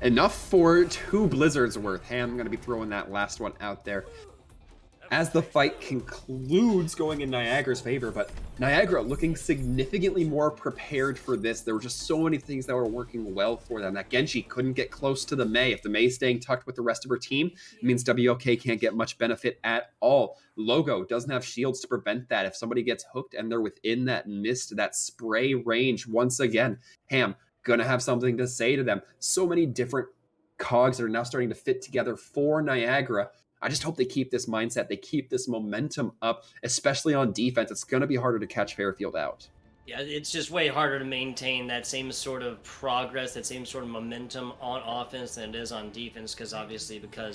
enough for 2 blizzards worth. Hey, I'm going to be throwing that last one out there as the fight concludes, going in Niagara's favor. But Niagara looking significantly more prepared for this. There were just so many things that were working well for them. That Genji couldn't get close to the Mei. If the Mei's staying tucked with the rest of her team, it means WLK can't get much benefit at all. Logo doesn't have shields to prevent that. If somebody gets hooked and they're within that mist, that spray range, once again, Ham gonna have something to say to them. So many different cogs that are now starting to fit together for Niagara. I just hope they keep this mindset. They keep this momentum up, especially on defense. It's going to be harder to catch Fairfield out. Yeah, it's just way harder to maintain that same sort of progress, that same sort of momentum on offense than it is on defense, because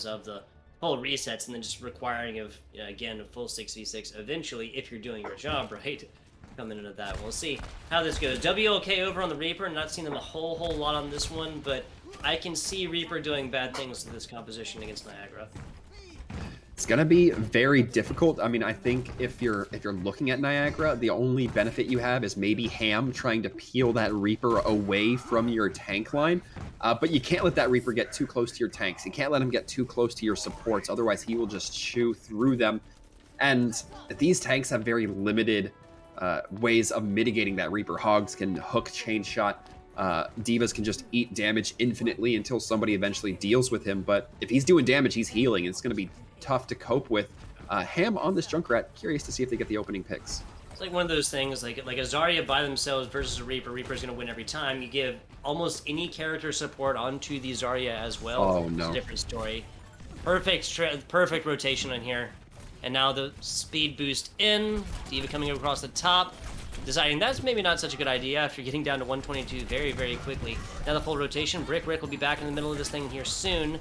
of the whole resets and then just requiring of, again, a full 6v6 eventually, if you're doing your job right, coming into that. We'll see how this goes. WLK over on the Reaper, not seeing them a whole lot on this one, but I can see Reaper doing bad things to this composition against Niagara. It's going to be very difficult. I mean, I think if you're looking at Niagara, the only benefit you have is maybe Ham trying to peel that Reaper away from your tank line. But you can't let that Reaper get too close to your tanks. You can't let him get too close to your supports. Otherwise, he will just chew through them. And these tanks have very limited ways of mitigating that Reaper. Hogs can hook chain shot. Divas can just eat damage infinitely until somebody eventually deals with him. But if he's doing damage, he's healing. It's going to be tough to cope with. Ham on this Junkrat, curious to see if they get the opening picks. It's like one of those things, like a Zarya by themselves versus a Reaper. Reaper's going to win every time. You give almost any character support onto the Zarya as well. Oh, no. It's a different story. Perfect rotation on here. And now the speed boost in. Diva coming across the top. Deciding that's maybe not such a good idea after getting down to 122 very quickly. Now the full rotation. Rick will be back in the middle of this thing here soon.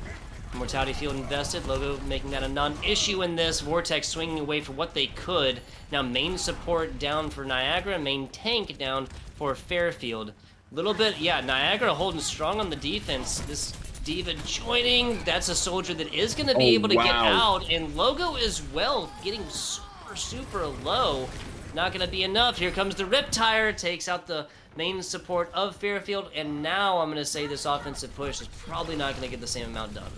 Mortality field invested. Logo making that a non-issue in this. Vortex swinging away for what they could. Now main support down for Niagara. Main tank down for Fairfield. Little bit, yeah, Niagara holding strong on the defense. This Diva joining. That's a soldier that is going to be able to get out. And Logo as well, getting super low. Not going to be enough. Here comes the Riptire. Takes out the main support of Fairfield. And now I'm going to say this offensive push is probably not going to get the same amount done.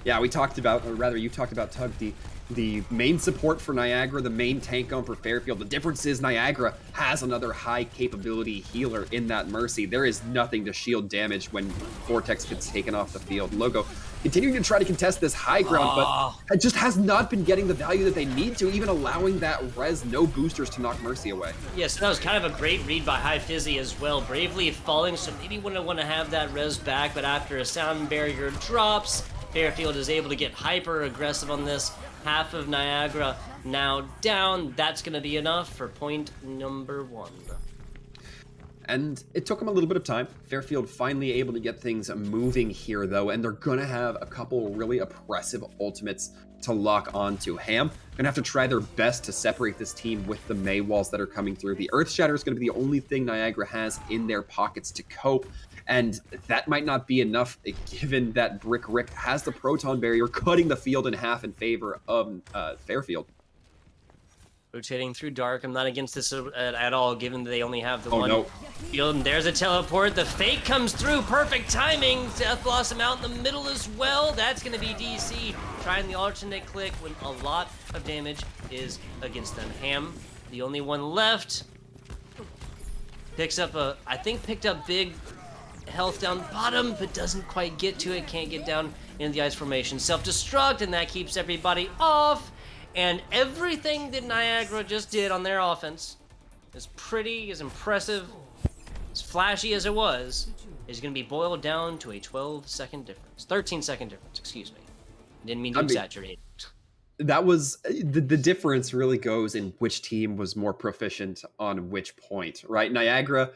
Yeah, we talked about, or rather you talked about, Tug, the main support for Niagara, the main tank on for Fairfield. The difference is Niagara has another high capability healer in that Mercy. There is nothing to shield damage when Vortex gets taken off the field. Logo continuing to try to contest this high ground, but it just has not been getting the value that they need to, even allowing that res, no boosters to knock Mercy away. Yes, that was kind of a great read by High Fizzy as well. Bravely falling, so maybe wouldn't want to have that res back, but after a sound barrier drops, Fairfield is able to get hyper aggressive on this. Half of Niagara now down. That's going to be enough for point number 1. And it took them a little bit of time. Fairfield finally able to get things moving here, though, and they're going to have a couple really oppressive ultimates to lock onto. Ham going to have to try their best to separate this team with the Mei walls that are coming through. The Earth Shatter is going to be the only thing Niagara has in their pockets to cope, and that might not be enough given that Brick Rick has the Proton Barrier, cutting the field in half in favor of Fairfield. Rotating through dark. I'm not against this at all, given that they only have the one no. field. And there's a teleport. The fake comes through. Perfect timing. Death Blossom out in the middle as well. That's going to be DC. Trying the alternate click when a lot of damage is against them. Ham, the only one left. Picks up picked up big health down bottom, but doesn't quite get to it. Can't get down into the ice formation. Self-destruct, and that keeps everybody off. And everything that Niagara just did on their offense, as pretty, as impressive, as flashy as it was, is going to be boiled down to a 12-second difference. 13-second difference, excuse me. Didn't mean to exaggerate. That was, the difference really goes in which team was more proficient on which point, right? Niagara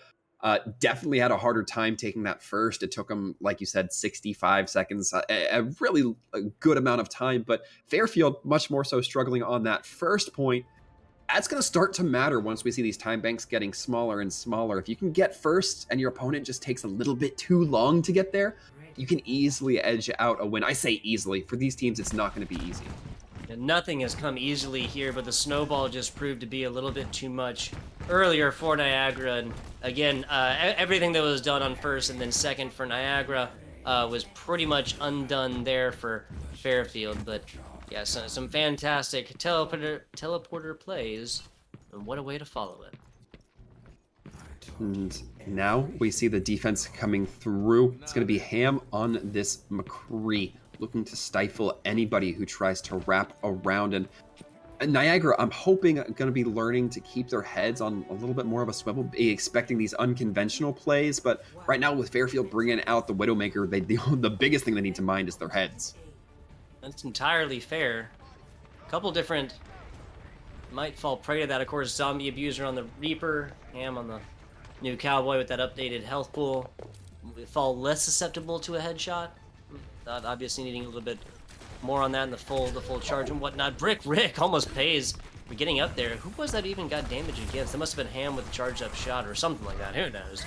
definitely had a harder time taking that first. It took them, like you said, 65 seconds, a good amount of time. But Fairfield, much more so, struggling on that first point. that's going to start to matter once we see these time banks getting smaller and smaller. If you can get first and your opponent just takes a little bit too long to get there, you can easily edge out a win. I say easily. For these teams, it's not going to be easy. And nothing has come easily here, but the snowball just proved to be a little bit too much earlier for Niagara. And again, everything that was done on first and then second for Niagara was pretty much undone there for Fairfield. But yeah, some fantastic teleporter plays, and what a way to follow it. And now we see the defense coming through. It's going to be Ham on this McCree, looking to stifle anybody who tries to wrap around. And Niagara, I'm hoping, going to be learning to keep their heads on a little bit more of a swivel, be expecting these unconventional plays. But right now with Fairfield bringing out the Widowmaker, the biggest thing they need to mind is their heads. That's entirely fair. A couple different might fall prey to that. Of course, Zombie Abuser on the Reaper, Ham on the new Cowboy with that updated health pool. Fall less susceptible to a headshot. Obviously needing a little bit more on that in the full charge and whatnot. Brick Rick almost pays for getting up there. Who was that even got damage against? That must have been Ham with a charged up shot or something like that. Who knows?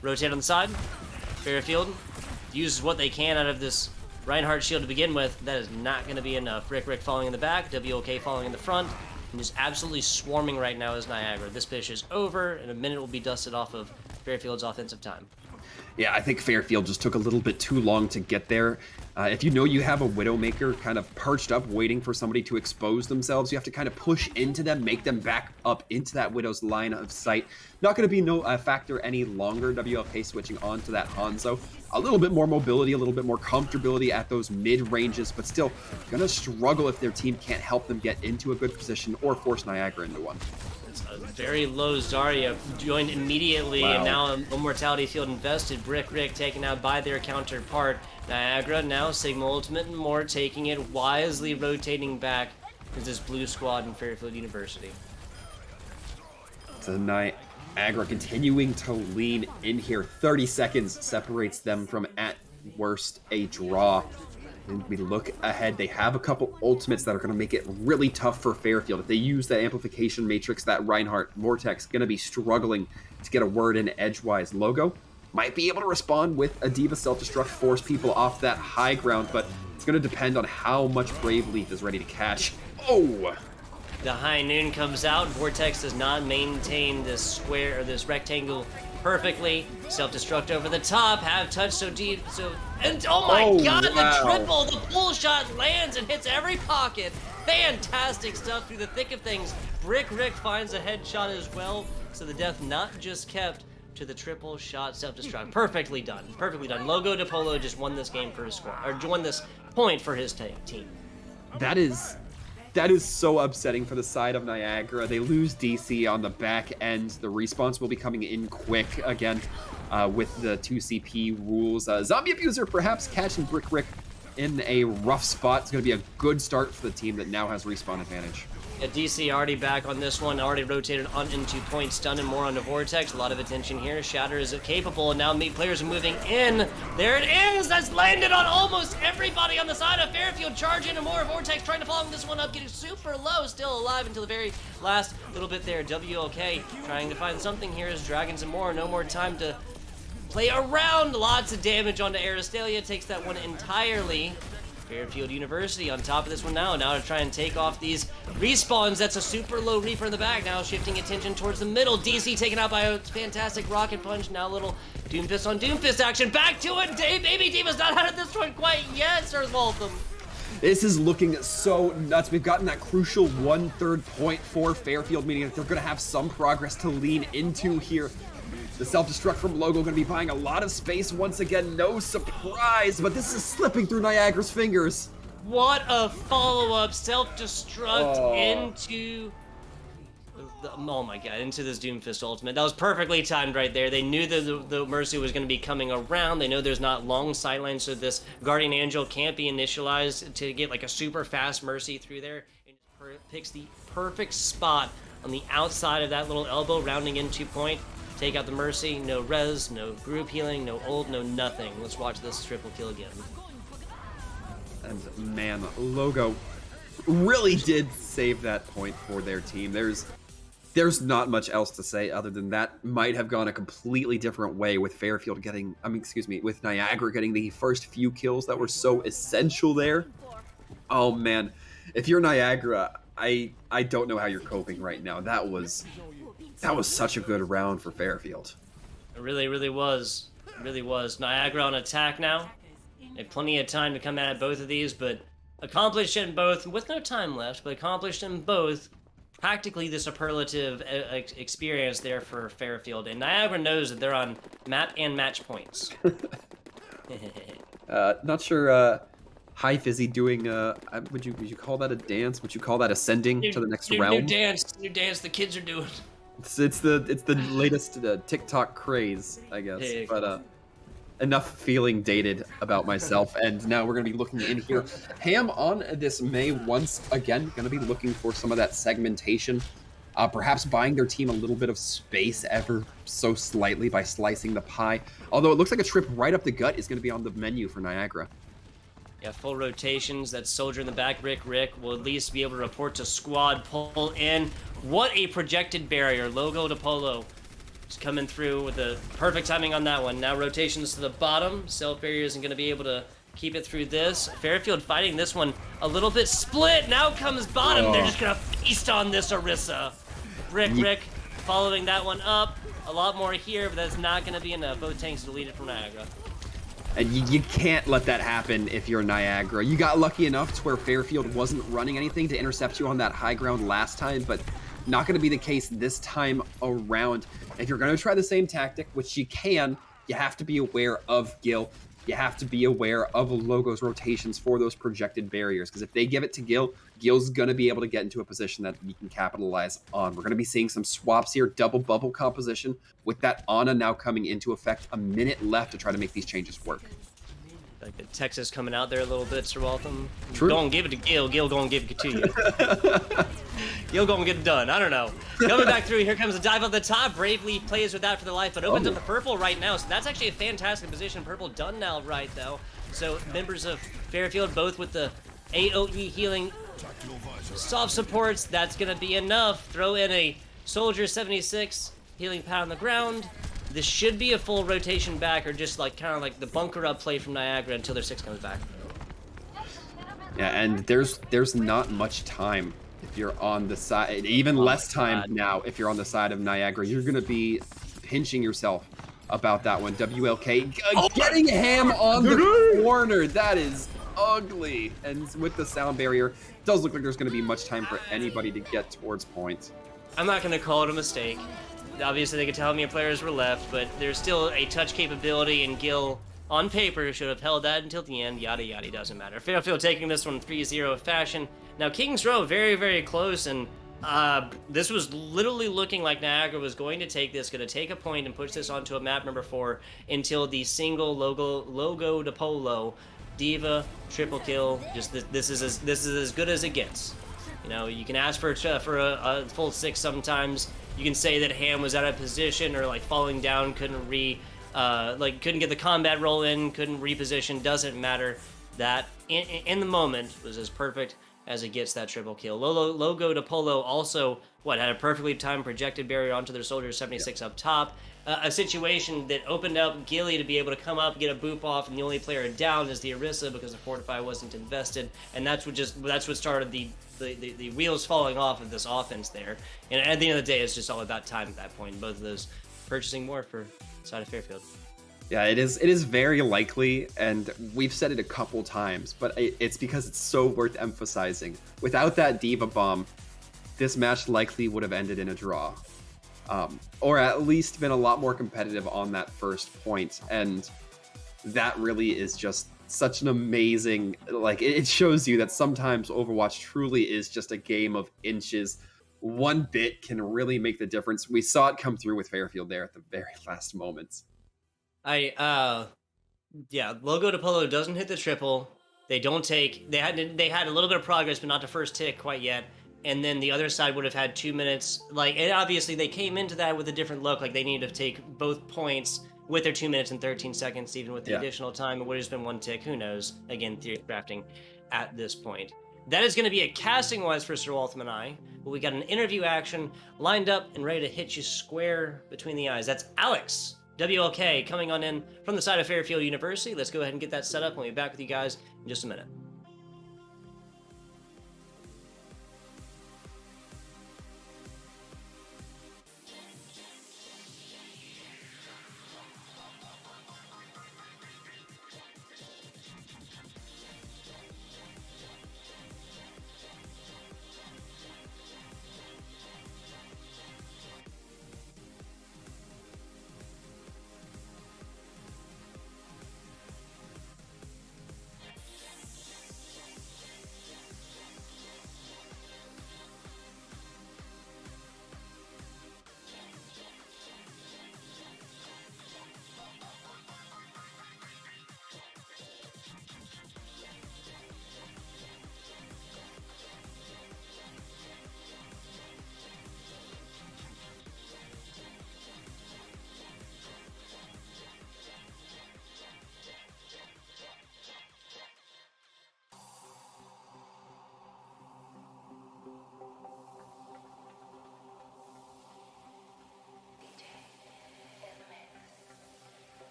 Rotate on the side. Fairfield uses what they can out of this Reinhardt shield to begin with. That is not going to be enough. Brick Rick falling in the back. WOK falling in the front. And just absolutely swarming right now is Niagara. This pitch is over. In a minute will be dusted off of Fairfield's offensive time. Yeah, I think Fairfield just took a little bit too long to get there. If you know you have a Widowmaker kind of perched up waiting for somebody to expose themselves, you have to kind of push into them, make them back up into that Widow's line of sight. Not going to be no factor any longer. WLK switching on to that Hanzo. A little bit more mobility, a little bit more comfortability at those mid-ranges, but still going to struggle if their team can't help them get into a good position or force Niagara into one. It's a very low Zarya joined immediately, Wow. and now a Mortality Field invested. Brick Rick taken out by their counterpart. Niagara now Sigma Ultimate and more, taking it wisely, rotating back to this blue squad in Fairfield University. So Niagara continuing to lean in here. 30 seconds separates them from, at worst, a draw. And we look ahead, they have a couple ultimates that are going to make it really tough for Fairfield. If they use that amplification matrix, that Reinhardt Vortex, going to be struggling to get a word in edgewise. Logo might be able to respond with a D.Va self-destruct, force people off that high ground, but it's going to depend on how much Brave Leaf is ready to catch. Oh! The High Noon comes out. Vortex does not maintain this square or this rectangle perfectly. Self-destruct over the top. Have touch so deep. And oh my god, wow. The triple! The pull shot lands and hits every pocket. Fantastic stuff through the thick of things. Brick Rick finds a headshot as well. So the death not just kept to the triple shot self-destruct. Perfectly done. Perfectly done. Logo de Polo just won this game for his squad, or won this point for his team. That is so upsetting for the side of Niagara. They lose DC on the back end. The response will be coming in quick again with the 2CP rules. Zombie Abuser perhaps catching Brick Rick in a rough spot. It's going to be a good start for the team that now has respawn advantage. Yeah, DC already back on this one, already rotated on into point stun and more on the Vortex. A lot of attention here. Shatter is capable, and now players are moving in. There it is! That's landed on almost everybody on the side of Fairfield. Charge in and more. Vortex trying to follow this one up, getting super low, still alive until the very last little bit there. WLK trying to find something here as Dragons and more. No more time to play around. Lots of damage onto Aristelia. Takes that one entirely. Fairfield University on top of this one now to try and take off these respawns. That's a super low Reaper in the back. Now shifting attention towards the middle. DC taken out by a fantastic Rocket Punch. Now a little Doomfist on Doomfist action. Back to it. Baby Diva's not out of this one quite yet, Sir Waltham. This is looking so nuts. We've gotten that crucial 1/3 point for Fairfield, meaning that they're going to have some progress to lean into here. The self-destruct from Logo going to be buying a lot of space once again. No surprise, but this is slipping through Niagara's fingers. What a follow-up self-destruct into oh my god, into this Doomfist ultimate. That was perfectly timed right there. They knew that the Mercy was going to be coming around. They know there's not long sidelines, so this Guardian Angel can't be initialized to get like a super fast Mercy through there. And picks the perfect spot on the outside of that little elbow, rounding into point. Take out the Mercy, no res, no group healing, no ult, no nothing. Let's watch this triple kill again. And man, Logo really did save that point for their team. There's not much else to say other than that might have gone a completely different way with Fairfield getting, with Niagara getting the first few kills that were so essential there. Oh man, if you're Niagara, I don't know how you're coping right now. That was such a good round for Fairfield. It really, really was. It really was. Niagara on attack now. They have plenty of time to come at both of these, but accomplished in both with no time left, but accomplished in both. Practically the superlative experience there for Fairfield, and Niagara knows that they're on map and match points. Not sure. High Fizzy doing. Would you call that a dance? Would you call that ascending to the next realm? New dance the kids are doing. It's the latest TikTok craze, I guess. Hey, but enough feeling dated about myself, and now we're gonna be looking in here. Ham on this May once again gonna be looking for some of that segmentation, perhaps buying their team a little bit of space ever so slightly by slicing the pie. Although it looks like a trip right up the gut is gonna be on the menu for Niagara. Yeah, full rotations. That soldier in the back, Rick will at least be able to report to squad, pull in. What a projected barrier. Logo to Polo. Just coming through with the perfect timing on that one. Now rotations to the bottom. Self barrier isn't going to be able to keep it through this. Fairfield fighting this one a little bit split. Now comes bottom. Oh. They're just going to feast on this Orisa. Rick following that one up. A lot more here, but that's not going to be enough. Both tanks deleted from Niagara. And you can't let that happen if you're Niagara. You got lucky enough to where Fairfield wasn't running anything to intercept you on that high ground last time, but not going to be the case this time around. If you're going to try the same tactic, which you can, you have to be aware of Gil. You have to be aware of Logo's rotations for those projected barriers, because if they give it to Gil, Gil's going to be able to get into a position that he can capitalize on. We're going to be seeing some swaps here, double bubble composition, with that Ana now coming into effect. A minute left to try to make these changes work. Like the Texas coming out there a little bit, Sir Waltham. True. Go and give it to Gil. Gil go and give it to you. Gil go and get it done. I don't know. Coming back through, here comes a dive on the top. Bravely plays with that for the life, but opens up the purple right now. So that's actually a fantastic position. Purple done now right, though. So members of Fairfield, both with the AOE healing soft supports, that's going to be enough. Throw in a Soldier 76 healing pad on the ground. This should be a full rotation back, or just like kind of like the bunker up play from Niagara until their 6 comes back. Yeah, and there's not much time if you're on the side, even less time now if you're on the side of Niagara. You're gonna be pinching yourself about that one. WLK getting Ham on the corner. That is ugly. And with the sound barrier, it does look like there's gonna be much time for anybody to get towards point. I'm not gonna call it a mistake. Obviously, they could tell how many players were left, but there's still a touch capability, and Gil, on paper, should have held that until the end. Yada yada, doesn't matter. Fairfield taking this one 3-0 fashion. Now, Kings Row, very, very close, and this was literally looking like Niagara was going to take this, going to take a point and push this onto a map number 4 until the single logo to Polo, Diva, triple kill. Just this is as good as it gets. You know, you can ask for a full 6 sometimes. You can say that Ham was out of position or like falling down, couldn't get the combat roll in, couldn't reposition. Doesn't matter. That in the moment was as perfect as it gets, that triple kill. Logo to Polo also had a perfectly timed projected barrier onto their Soldier 76 up top. A situation that opened up Gilly to be able to come up, get a boop off, and the only player down is the Orisa because the Fortify wasn't invested, and that's what started the wheels falling off of this offense there. And at the end of the day, it's just all about time at that point. Both of those purchasing more for side of Fairfield. Yeah, it is very likely, and we've said it a couple times, but it's because it's so worth emphasizing. Without that Diva bomb, this match likely would have ended in a draw. Or at least been a lot more competitive on that first point, and that really is just such an amazing, it shows you that sometimes Overwatch truly is just a game of inches. One bit can really make the difference. We saw it come through with Fairfield there at the very last moments. Logo to Polo doesn't hit the triple. They don't take. They had a little bit of progress, but not the first tick quite yet. And then the other side would have had 2 minutes. And obviously they came into that with a different look. Like they needed to take both points with their 2 minutes and 13 seconds, even with the additional time. It would have just been 1 tick. Who knows? Again, theory crafting at this point. That is going to be a casting-wise for Sir Waltham and I, but we got an interview action lined up and ready to hit you square between the eyes. That's Alex, WLK, coming on in from the side of Fairfield University. Let's go ahead and get that set up, and we'll be back with you guys in just a minute.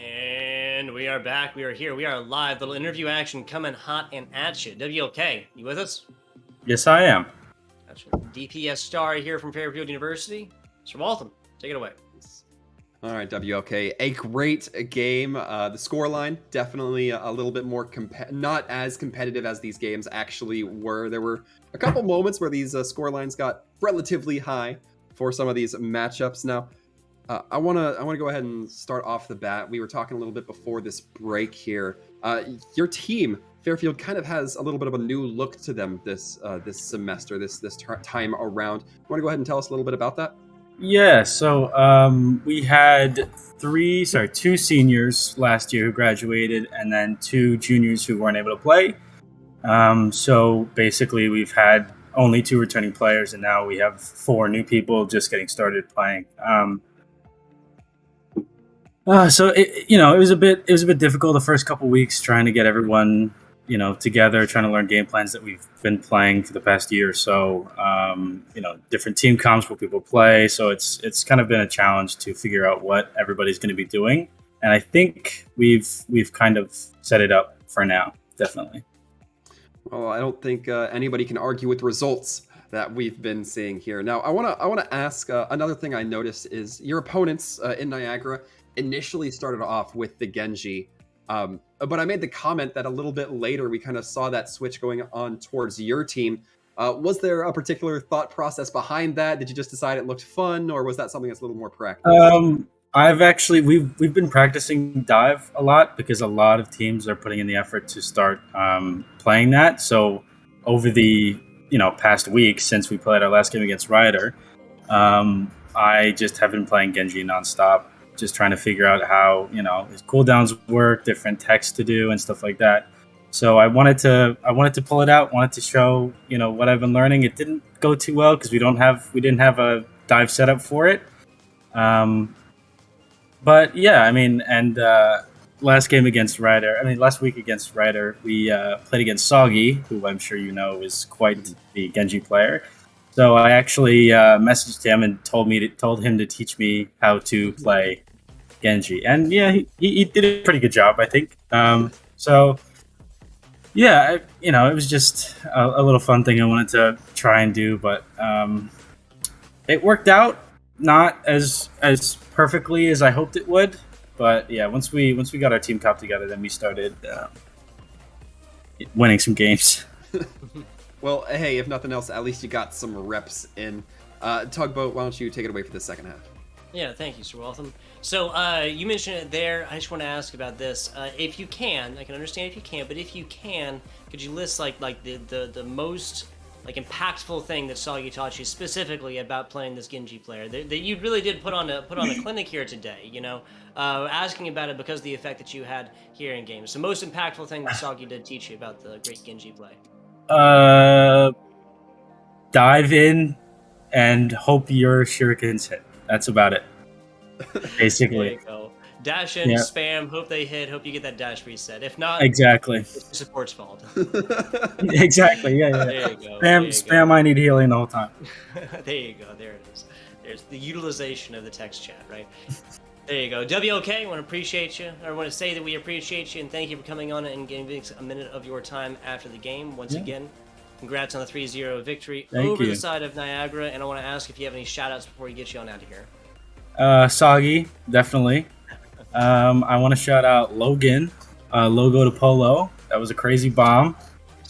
And we are back. We are here. We are live. Little interview action coming hot and at you. WLK, you with us? Yes, I am. Gotcha. DPS star here from Fairfield University. Sir Waltham, take it away. All right, WLK, a great game. The scoreline definitely a little bit more not as competitive as these games actually were. There were a couple moments where these scorelines got relatively high for some of these matchups. Now, I wanna go ahead and start off the bat. We were talking a little bit before this break here. Your team, Fairfield, kind of has a little bit of a new look to them this semester, this time around. You want to go ahead and tell us a little bit about that? Yeah, so we had two seniors last year who graduated, and then 2 juniors who weren't able to play. So basically, we've had only 2 returning players, and now we have 4 new people just getting started playing. So it was a bit difficult the first couple weeks trying to get everyone together, trying to learn game plans that we've been playing for the past year or so. Different team comps where people play, so it's kind of been a challenge to figure out what everybody's going to be doing. And I think we've kind of set it up for now, definitely. Well, I don't think anybody can argue with results that we've been seeing here. Now, I wanna ask another thing I noticed is your opponents in Niagara initially started off with the Genji, but I made the comment that a little bit later we kind of saw that switch going on towards your team. Was there a particular thought process behind that? Did you just decide it looked fun, or was that something that's a little more practical? I've actually we've been practicing dive a lot because a lot of teams are putting in the effort to start playing that. So over the past week since we played our last game against Ryder, I just have been playing Genji nonstop, just trying to figure out how his cooldowns work, different techs to do, and stuff like that. So I wanted to pull it out, wanted to show what I've been learning. It didn't go too well because we didn't have a dive setup for it. But yeah, I mean, and last week against Ryder, we played against Soggy, who I'm sure you know is quite the Genji player. So I actually messaged him and told him to teach me how to play Genji, and yeah, he did a pretty good job, I think. So yeah, it was just a little fun thing I wanted to try and do, but it worked out not as perfectly as I hoped it would. But yeah, once we got our team comp together, then we started winning some games. Well, hey, if nothing else, at least you got some reps in. Tugboat, why don't you take it away for the second half? Yeah, thank you, Sir Waltham. So you mentioned it there. I just want to ask about this. If you can, I can understand if you can't, but if you can, could you list like the most impactful thing that Soggy taught you specifically about playing this Genji player that you really did put on a clinic here today? Asking about it because of the effect that you had here in games. The most impactful thing that Soggy did teach you about the great Genji play. Dive in and hope your shurikens hit. That's about it. Basically. There you go. Dash in, spam, hope they hit, hope you get that dash reset. If not, exactly. It's the support's fault. Exactly, yeah. There you go. Spam, I need healing the whole time. There you go, there it is. There's the utilization of the text chat, right? There you go. WLK, I want to appreciate you. I want to say that we appreciate you and thank you for coming on and giving a minute of your time after the game. Once again, congrats on the 3-0 victory over the side of Niagara. And I want to ask if you have any shout-outs before we get you on out of here. Soggy, definitely. I want to shout out Logan, Logo to Polo. That was a crazy bomb.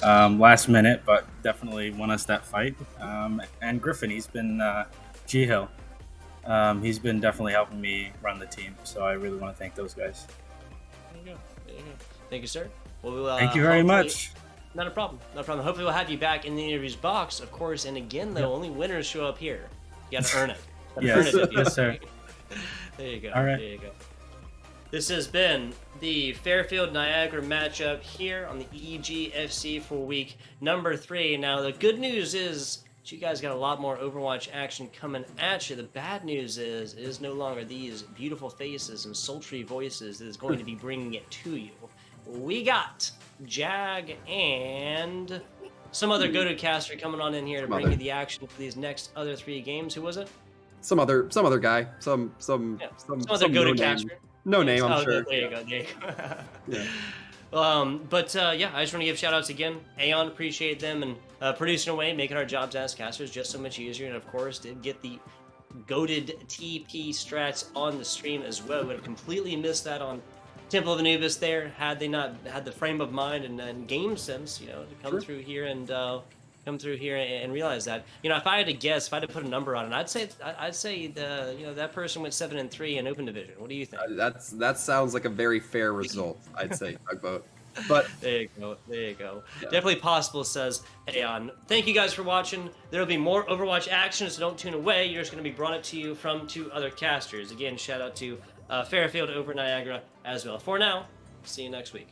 Last minute, but definitely won us that fight. And Griffin, he's been G-Hill. He's been definitely helping me run the team, so I really want to thank those guys. There you go. Thank you, sir. Well, thank you very much. Not a problem. Hopefully we'll have you back in the interviews box, of course. And again, though, only winners show up here. You got to earn it. Yes, sir. There you go. All right. There you go. This has been the Fairfield Niagara matchup here on the EGFC for week number 3. Now, the good news is you guys got a lot more Overwatch action coming at you. The bad news is it is no longer these beautiful faces and sultry voices that is going to be bringing it to you. We got Jag and some other go-to caster coming on in here to bring you the action for these next other 3 games. Who was it? Some other guy. Some other go-to caster. No name, I'm sure. There you go. But I just want to give shout-outs again. Aeon, appreciate them and producing away, making our jobs as casters just so much easier. And of course, did get the goated TP strats on the stream as well. Would have completely missed that on Temple of Anubis there had they not had the frame of mind and game sense, to come through here and realize that. If I had to guess, if I had to put a number on it, I'd say that person went 7-3 in Open Division. What do you think? That sounds like a very fair result, I'd say, Tugboat. But there you go. Yeah. Definitely possible, says Aeon. Thank you guys for watching. There will be more Overwatch action, so don't tune away. You're just going to be brought it to you from 2 other casters. Again, shout out to Fairfield over Niagara as well. For now, see you next week.